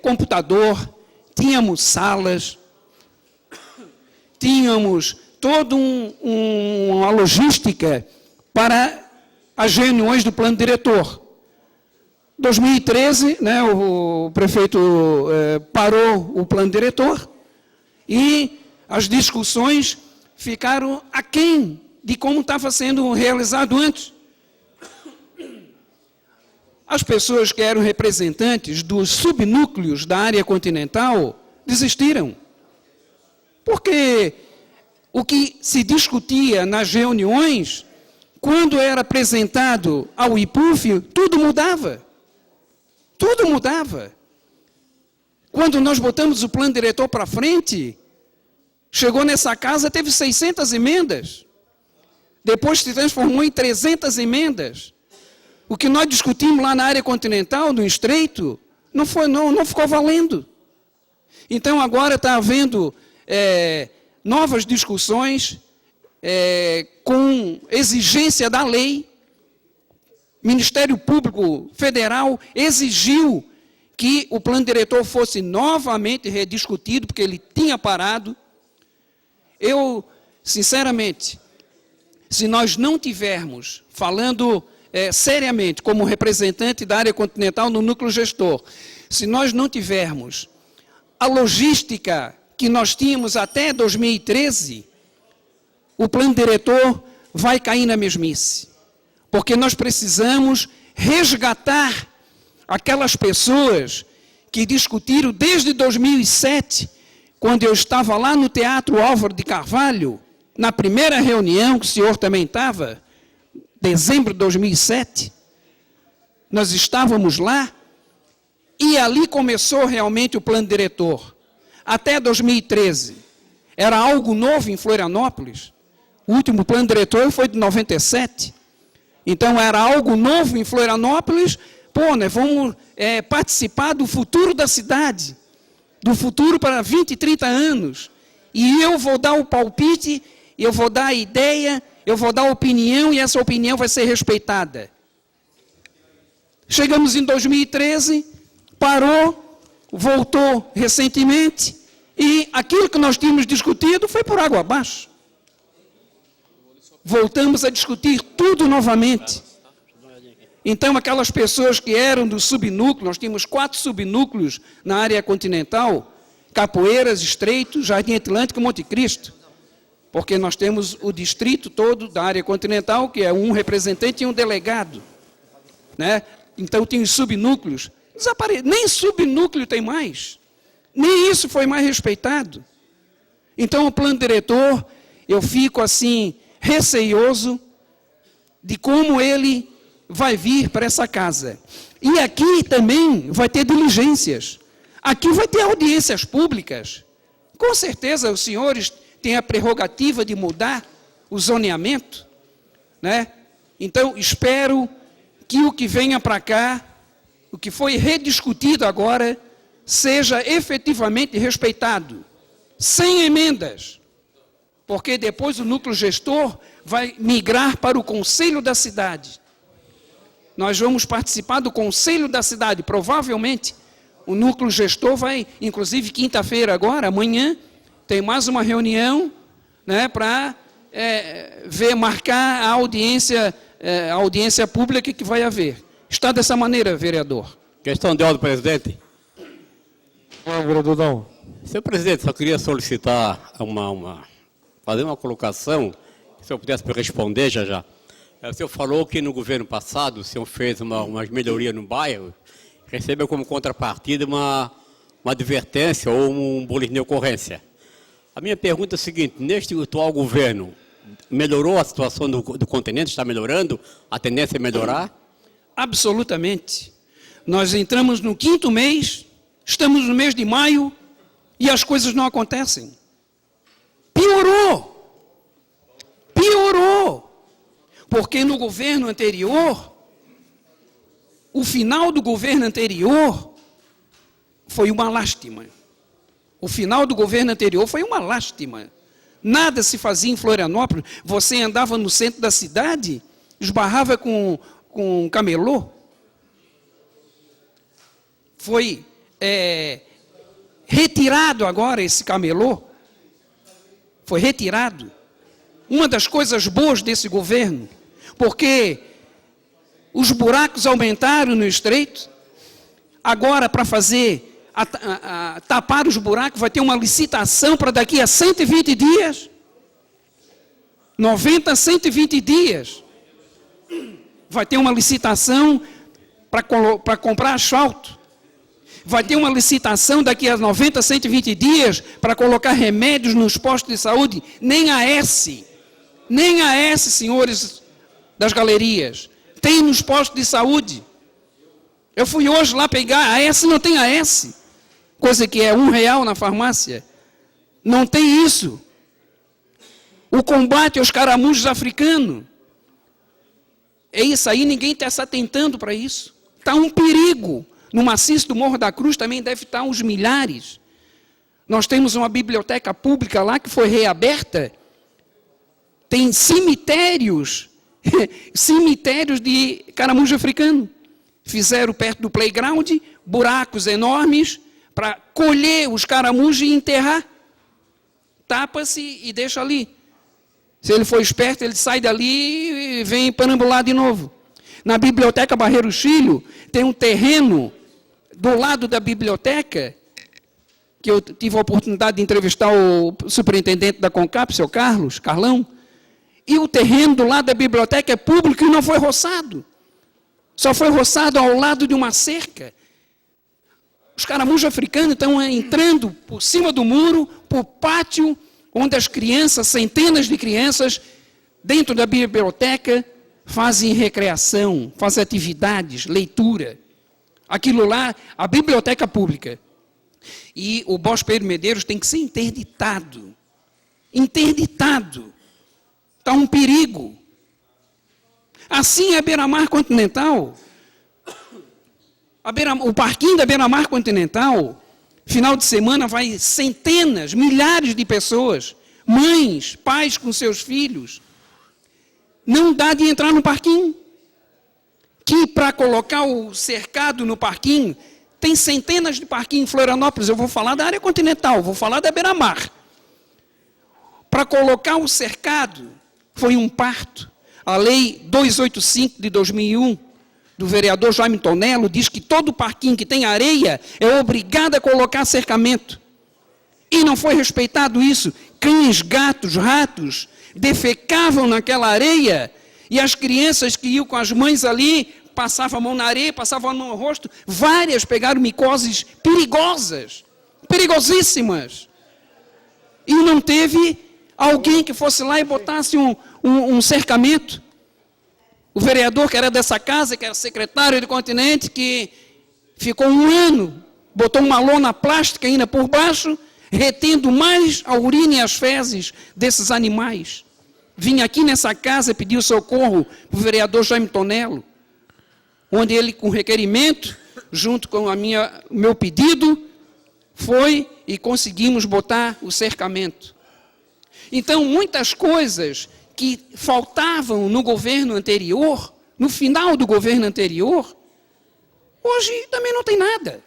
Speaker 13: computador, tínhamos salas, tínhamos toda uma logística para as reuniões do plano diretor. 2013, né, o prefeito parou o plano diretor, e as discussões ficaram aquém de como estava sendo realizado antes. As pessoas que eram representantes dos subnúcleos da área continental desistiram. Porque o que se discutia nas reuniões, quando era apresentado ao IPUF, tudo mudava. Tudo mudava. Quando nós botamos o plano diretor para frente, chegou nessa casa, teve 600 emendas. Depois se transformou em 300 emendas. O que nós discutimos lá na área continental, no Estreito, não ficou valendo. Então, agora está havendo novas discussões com exigência da lei. O Ministério Público Federal exigiu que o plano diretor fosse novamente rediscutido, porque ele tinha parado. Eu, sinceramente, se nós não tivermos, falando seriamente, como representante da área continental no núcleo gestor, se nós não tivermos a logística que nós tínhamos até 2013, o plano diretor vai cair na mesmice. Porque nós precisamos resgatar aquelas pessoas que discutiram desde 2007, quando eu estava lá no Teatro Álvaro de Carvalho, na primeira reunião, que o senhor também estava, dezembro de 2007, nós estávamos lá, e ali começou realmente o plano diretor. Até 2013, era algo novo em Florianópolis. O último plano diretor foi de 97. Então, era algo novo em Florianópolis. Nós vamos participar do futuro da cidade, do futuro para 20, 30 anos. E eu vou dar o palpite, eu vou dar a ideia, eu vou dar a opinião, e essa opinião vai ser respeitada. Chegamos em 2013, parou, voltou recentemente, E aquilo que nós tínhamos discutido foi por água abaixo. Voltamos a discutir tudo novamente. Então, aquelas pessoas que eram do subnúcleo, nós tínhamos 4 subnúcleos na área continental, Capoeiras, Estreito, Jardim Atlântico e Monte Cristo. Porque nós temos o distrito todo da área continental, que é um representante e um delegado. Né? Então, tinha os subnúcleos. Nem subnúcleo tem mais. Nem isso foi mais respeitado. Então, o plano diretor, eu fico assim, receioso de como ele vai vir para essa casa. E aqui também vai ter diligências. Aqui vai ter audiências públicas. Com certeza os senhores têm a prerrogativa de mudar o zoneamento, né? Então, espero que o que venha para cá, o que foi rediscutido agora, seja efetivamente respeitado, sem emendas, porque depois o núcleo gestor vai migrar para o conselho da cidade. Nós vamos participar do conselho da cidade, provavelmente o núcleo gestor vai, inclusive quinta-feira agora, amanhã, tem mais uma reunião, né, para marcar a audiência pública que vai haver. Está dessa maneira, vereador.
Speaker 14: Questão de ordem, presidente.
Speaker 1: Vereador Dão.
Speaker 14: Senhor presidente, só queria solicitar fazer uma colocação, se o senhor pudesse me responder já. O senhor falou que no governo passado o senhor fez uma melhoria no bairro, recebeu como contrapartida uma advertência ou um boletim de ocorrência. A minha pergunta é a seguinte: neste atual governo, melhorou a situação do continente? Está melhorando? A tendência é melhorar?
Speaker 13: Absolutamente. Nós entramos no 5º mês, estamos no mês de maio e as coisas não acontecem. Piorou. Porque no governo anterior, o final do governo anterior foi uma lástima. O final do governo anterior foi uma lástima. Nada se fazia em Florianópolis. Você andava no centro da cidade, esbarrava com camelô. Foi retirado agora esse camelô. Foi retirado. Uma das coisas boas desse governo, porque os buracos aumentaram no Estreito. Agora, para fazer, tapar os buracos, vai ter uma licitação para daqui a 120 dias. 90 a 120 dias. Vai ter uma licitação para comprar asfalto. Vai ter uma licitação daqui a 90 a 120 dias para colocar remédios nos postos de saúde. Nem a S, senhores das galerias, tem nos postos de saúde. Eu fui hoje lá pegar, a S não tem AS, coisa que é R$1 na farmácia. Não tem isso. O combate aos caramujos africanos. É isso aí, ninguém está se atentando para isso. Está um perigo. No maciço do Morro da Cruz também deve estar uns milhares. Nós temos uma biblioteca pública lá que foi reaberta. Tem cemitérios de caramujo africano. Fizeram perto do playground buracos enormes para colher os caramujos e enterrar. Tapa-se e deixa ali. Se ele for esperto, ele sai dali e vem parambular de novo. Na biblioteca Barreiros Filho, tem um terreno do lado da biblioteca, que eu tive a oportunidade de entrevistar o superintendente da CONCAP, seu Carlão, e o terreno do lado da biblioteca é público e não foi roçado. Só foi roçado ao lado de uma cerca. Os caramujos africanos estão entrando por cima do muro, por pátio, onde as crianças, centenas de crianças, dentro da biblioteca, fazem recreação, fazem atividades, leitura. Aquilo lá, a biblioteca pública. E o Bosque Pedro Medeiros tem que ser interditado. Interditado. Está um perigo. Assim é a Beira-Mar Continental. O parquinho da Beira-Mar Continental, final de semana vai centenas, milhares de pessoas, mães, pais com seus filhos. Não dá de entrar no parquinho. Que para colocar o cercado no parquinho, Tem centenas de parquinhos em Florianópolis, eu vou falar da área continental, vou falar da beira-mar. Para colocar o cercado, foi um parto. A lei 285 de 2001, do vereador Jaime Tonello, diz que todo parquinho que tem areia é obrigado a colocar cercamento. E não foi respeitado isso. Cães, gatos, ratos defecavam naquela areia e as crianças que iam com as mães ali passavam a mão na areia, passavam a mão no rosto. Várias pegaram micoses perigosas, perigosíssimas. E não teve alguém que fosse lá e botasse um cercamento. O vereador que era dessa casa, que era secretário do Continente, que ficou um ano, botou uma lona plástica ainda por baixo, retendo mais a urina e as fezes desses animais. Vim aqui nessa casa pedir socorro para o vereador Jaime Tonello, onde ele, com requerimento, junto com o meu pedido, foi e conseguimos botar o cercamento. Então, muitas coisas que faltavam no governo anterior, no final do governo anterior, hoje também não tem nada.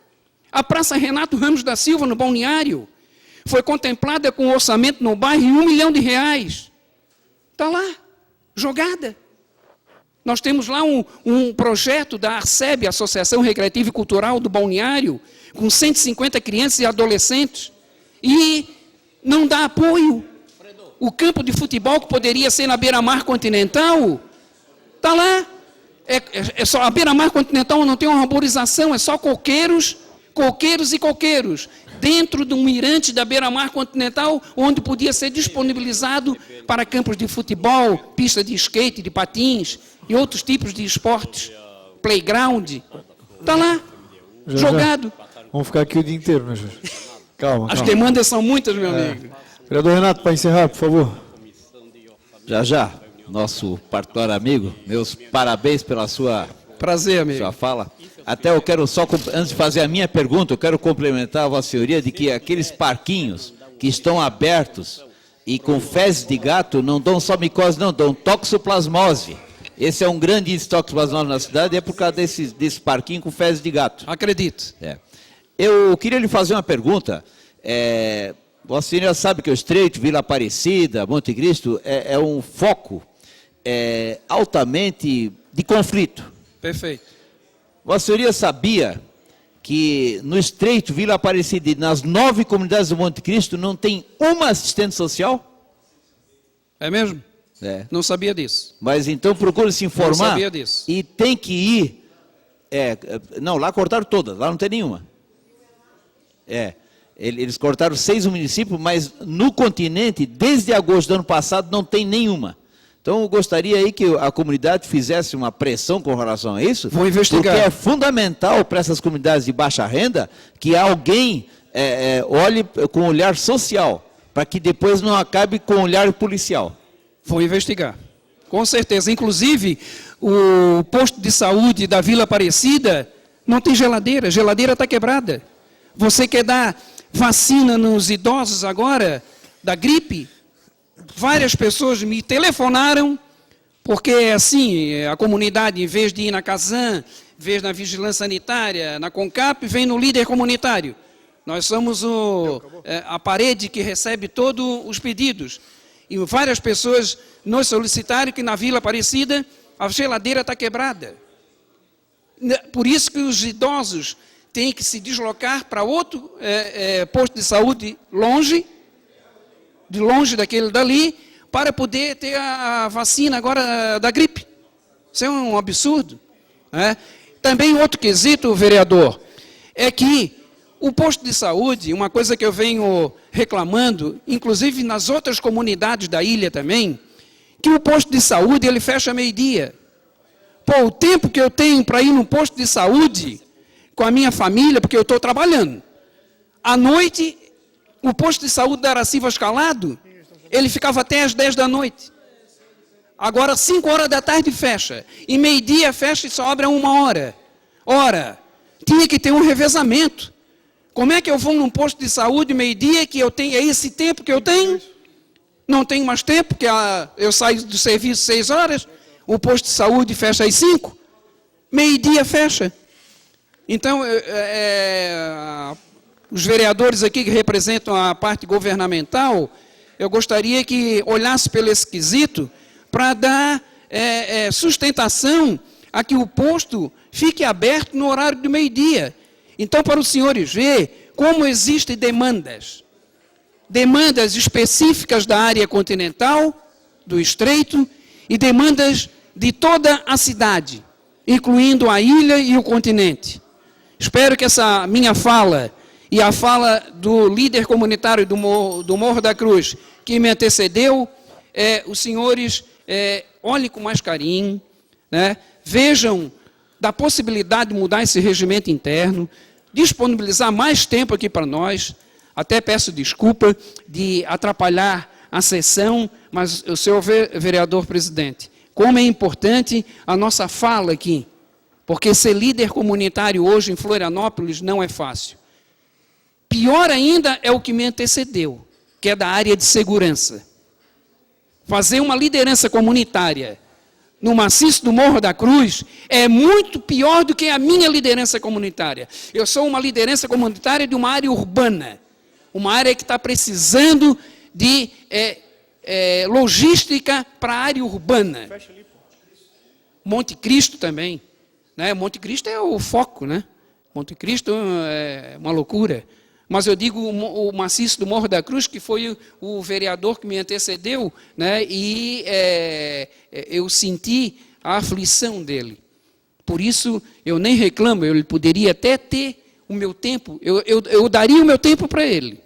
Speaker 13: A Praça Renato Ramos da Silva, no Balneário, foi contemplada com um orçamento no bairro de R$1 milhão. Está lá, jogada. Nós temos lá um projeto da ARCEB, Associação Recreativa e Cultural do Balneário, com 150 crianças e adolescentes, e não dá apoio. O campo de futebol, que poderia ser na beira-mar continental, está lá. É só, a beira-mar continental não tem uma arborização, é só coqueiros e coqueiros. Dentro de um mirante da beira-mar continental, onde podia ser disponibilizado para campos de futebol, pista de skate, de patins e outros tipos de esportes, playground. Está lá, jogado.
Speaker 1: Vamos ficar aqui o dia inteiro, né, Jorge? Calma.
Speaker 13: As demandas são muitas, meu amigo.
Speaker 1: Vereador Renato, para encerrar, por favor.
Speaker 5: Já, nosso particular amigo, meus parabéns pela sua fala. Até eu quero só, antes de fazer a minha pergunta, eu quero complementar a Vossa Senhoria de que aqueles parquinhos que estão abertos e com fezes de gato não dão só micose, não, dão toxoplasmose. Esse é um grande índice de toxoplasmose na cidade, é por causa desse parquinho com fezes de gato.
Speaker 13: Acredito.
Speaker 5: Eu queria lhe fazer uma pergunta. Vossa Senhoria sabe que o Estreito, Vila Aparecida, Monte Cristo, é um foco altamente de conflito.
Speaker 13: Perfeito.
Speaker 5: Vossa Senhoria sabia que no Estreito, Vila Aparecida e nas 9 comunidades do Monte Cristo não tem uma assistente social?
Speaker 13: É mesmo? Não sabia disso.
Speaker 5: Mas então procure se informar.
Speaker 13: Não sabia disso.
Speaker 5: E tem que ir... não, lá cortaram todas, lá não tem nenhuma. Eles cortaram 6 municípios, mas no continente, desde agosto do ano passado, não tem nenhuma. Então, eu gostaria aí que a comunidade fizesse uma pressão com relação a isso.
Speaker 13: Vou investigar.
Speaker 5: Porque é fundamental para essas comunidades de baixa renda que alguém olhe com olhar social, para que depois não acabe com olhar policial.
Speaker 13: Vou investigar, com certeza. Inclusive, o posto de saúde da Vila Aparecida não tem geladeira, a geladeira está quebrada. Você quer dar vacina nos idosos agora, da gripe? Várias pessoas me telefonaram, porque assim, a comunidade, em vez de ir na Casan, em vez na Vigilância Sanitária, na CONCAP, vem no líder comunitário. Nós somos a parede que recebe todos os pedidos. E várias pessoas nos solicitaram que na Vila Aparecida a geladeira está quebrada. Por isso que os idosos têm que se deslocar para outro posto de saúde longe daquele dali, para poder ter a vacina agora da gripe. Isso é um absurdo. Também outro quesito, vereador, é que o posto de saúde, uma coisa que eu venho reclamando, inclusive nas outras comunidades da ilha também, que o posto de saúde ele fecha meio-dia. O tempo que eu tenho para ir no posto de saúde com a minha família, porque eu estou trabalhando, à noite, o posto de saúde da Araci Vascalado, ele ficava até às 10 da noite. Agora, 5 horas da tarde fecha. E meio-dia fecha e só abre a 1 hora. Ora, tinha que ter um revezamento. Como é que eu vou num posto de saúde meio-dia, que eu tenho, é esse tempo que eu tenho? Não tenho mais tempo, porque eu saio do serviço 6 horas, o posto de saúde fecha às 5. Meio-dia fecha. Então, os vereadores aqui que representam a parte governamental, eu gostaria que olhasse pelo esse quesito para dar sustentação a que o posto fique aberto no horário do meio-dia. Então, para os senhores ver como existem demandas específicas da área continental, do Estreito, e demandas de toda a cidade, incluindo a ilha e o continente. Espero que essa minha fala e a fala do líder comunitário do Morro da Cruz, que me antecedeu, os senhores olhem com mais carinho, né? Vejam da possibilidade de mudar esse regimento interno, disponibilizar mais tempo aqui para nós. Até peço desculpa de atrapalhar a sessão, mas o senhor vereador presidente, como é importante a nossa fala aqui, porque ser líder comunitário hoje em Florianópolis não é fácil. Pior ainda é o que me antecedeu, que é da área de segurança. Fazer uma liderança comunitária no maciço do Morro da Cruz é muito pior do que a minha liderança comunitária. Eu sou uma liderança comunitária de uma área urbana, uma área que está precisando de logística para a área urbana. Monte Cristo também, né? Monte Cristo é o foco, né? Monte Cristo é uma loucura. Mas eu digo o maciço do Morro da Cruz, que foi o vereador que me antecedeu, né? E eu senti a aflição dele. Por isso, eu nem reclamo, ele poderia até ter o meu tempo, eu daria o meu tempo para ele.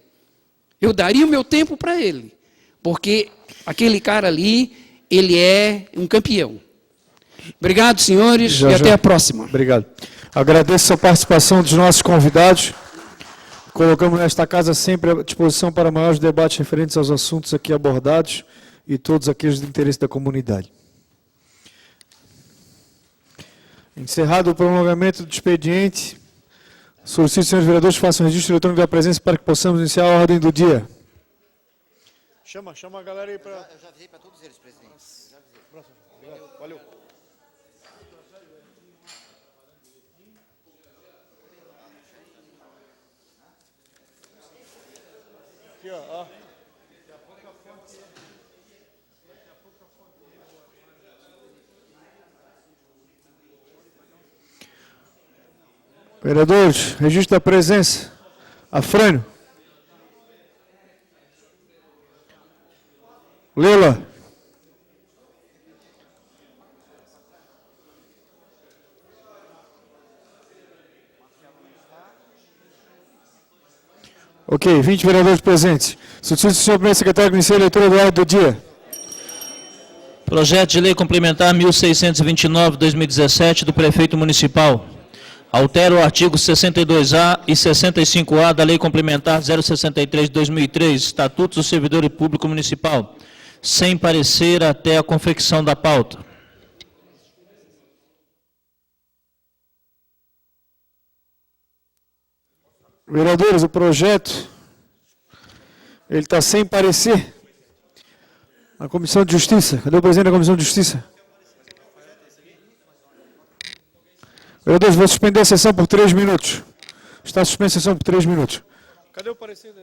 Speaker 13: Eu daria o meu tempo para ele, porque aquele cara ali, ele é um campeão. Obrigado, senhores, e até a próxima.
Speaker 1: Obrigado. Agradeço a participação dos nossos convidados. Colocamos nesta casa sempre à disposição para maiores debates referentes aos assuntos aqui abordados e todos aqueles de interesse da comunidade. Encerrado o prolongamento do expediente, solicito que os senhores vereadores façam registro eletrônico da presença para que possamos iniciar a ordem do dia. Chama a galera aí para... Eu já avisei para todos eles, presidente. Obrigado. Valeu. Aqui, ó. Vereadores, registro da presença. Afrânio. Lila. Ok, 20 vereadores presentes. Solicito o senhor primeiro secretário que inicie a leitura do ordem do dia.
Speaker 2: Projeto de Lei Complementar 1629/2017 do Prefeito Municipal. Altera o artigo 62A e 65A da Lei Complementar 063/2003, Estatuto do Servidor Público Municipal, sem parecer até a confecção da pauta.
Speaker 1: Vereadores, o projeto ele está sem parecer. A Comissão de Justiça. Cadê o presidente da Comissão de Justiça? Vereadores, vou suspender a sessão por 3 minutos. Está suspensa a sessão por 3 minutos. Cadê o parecer?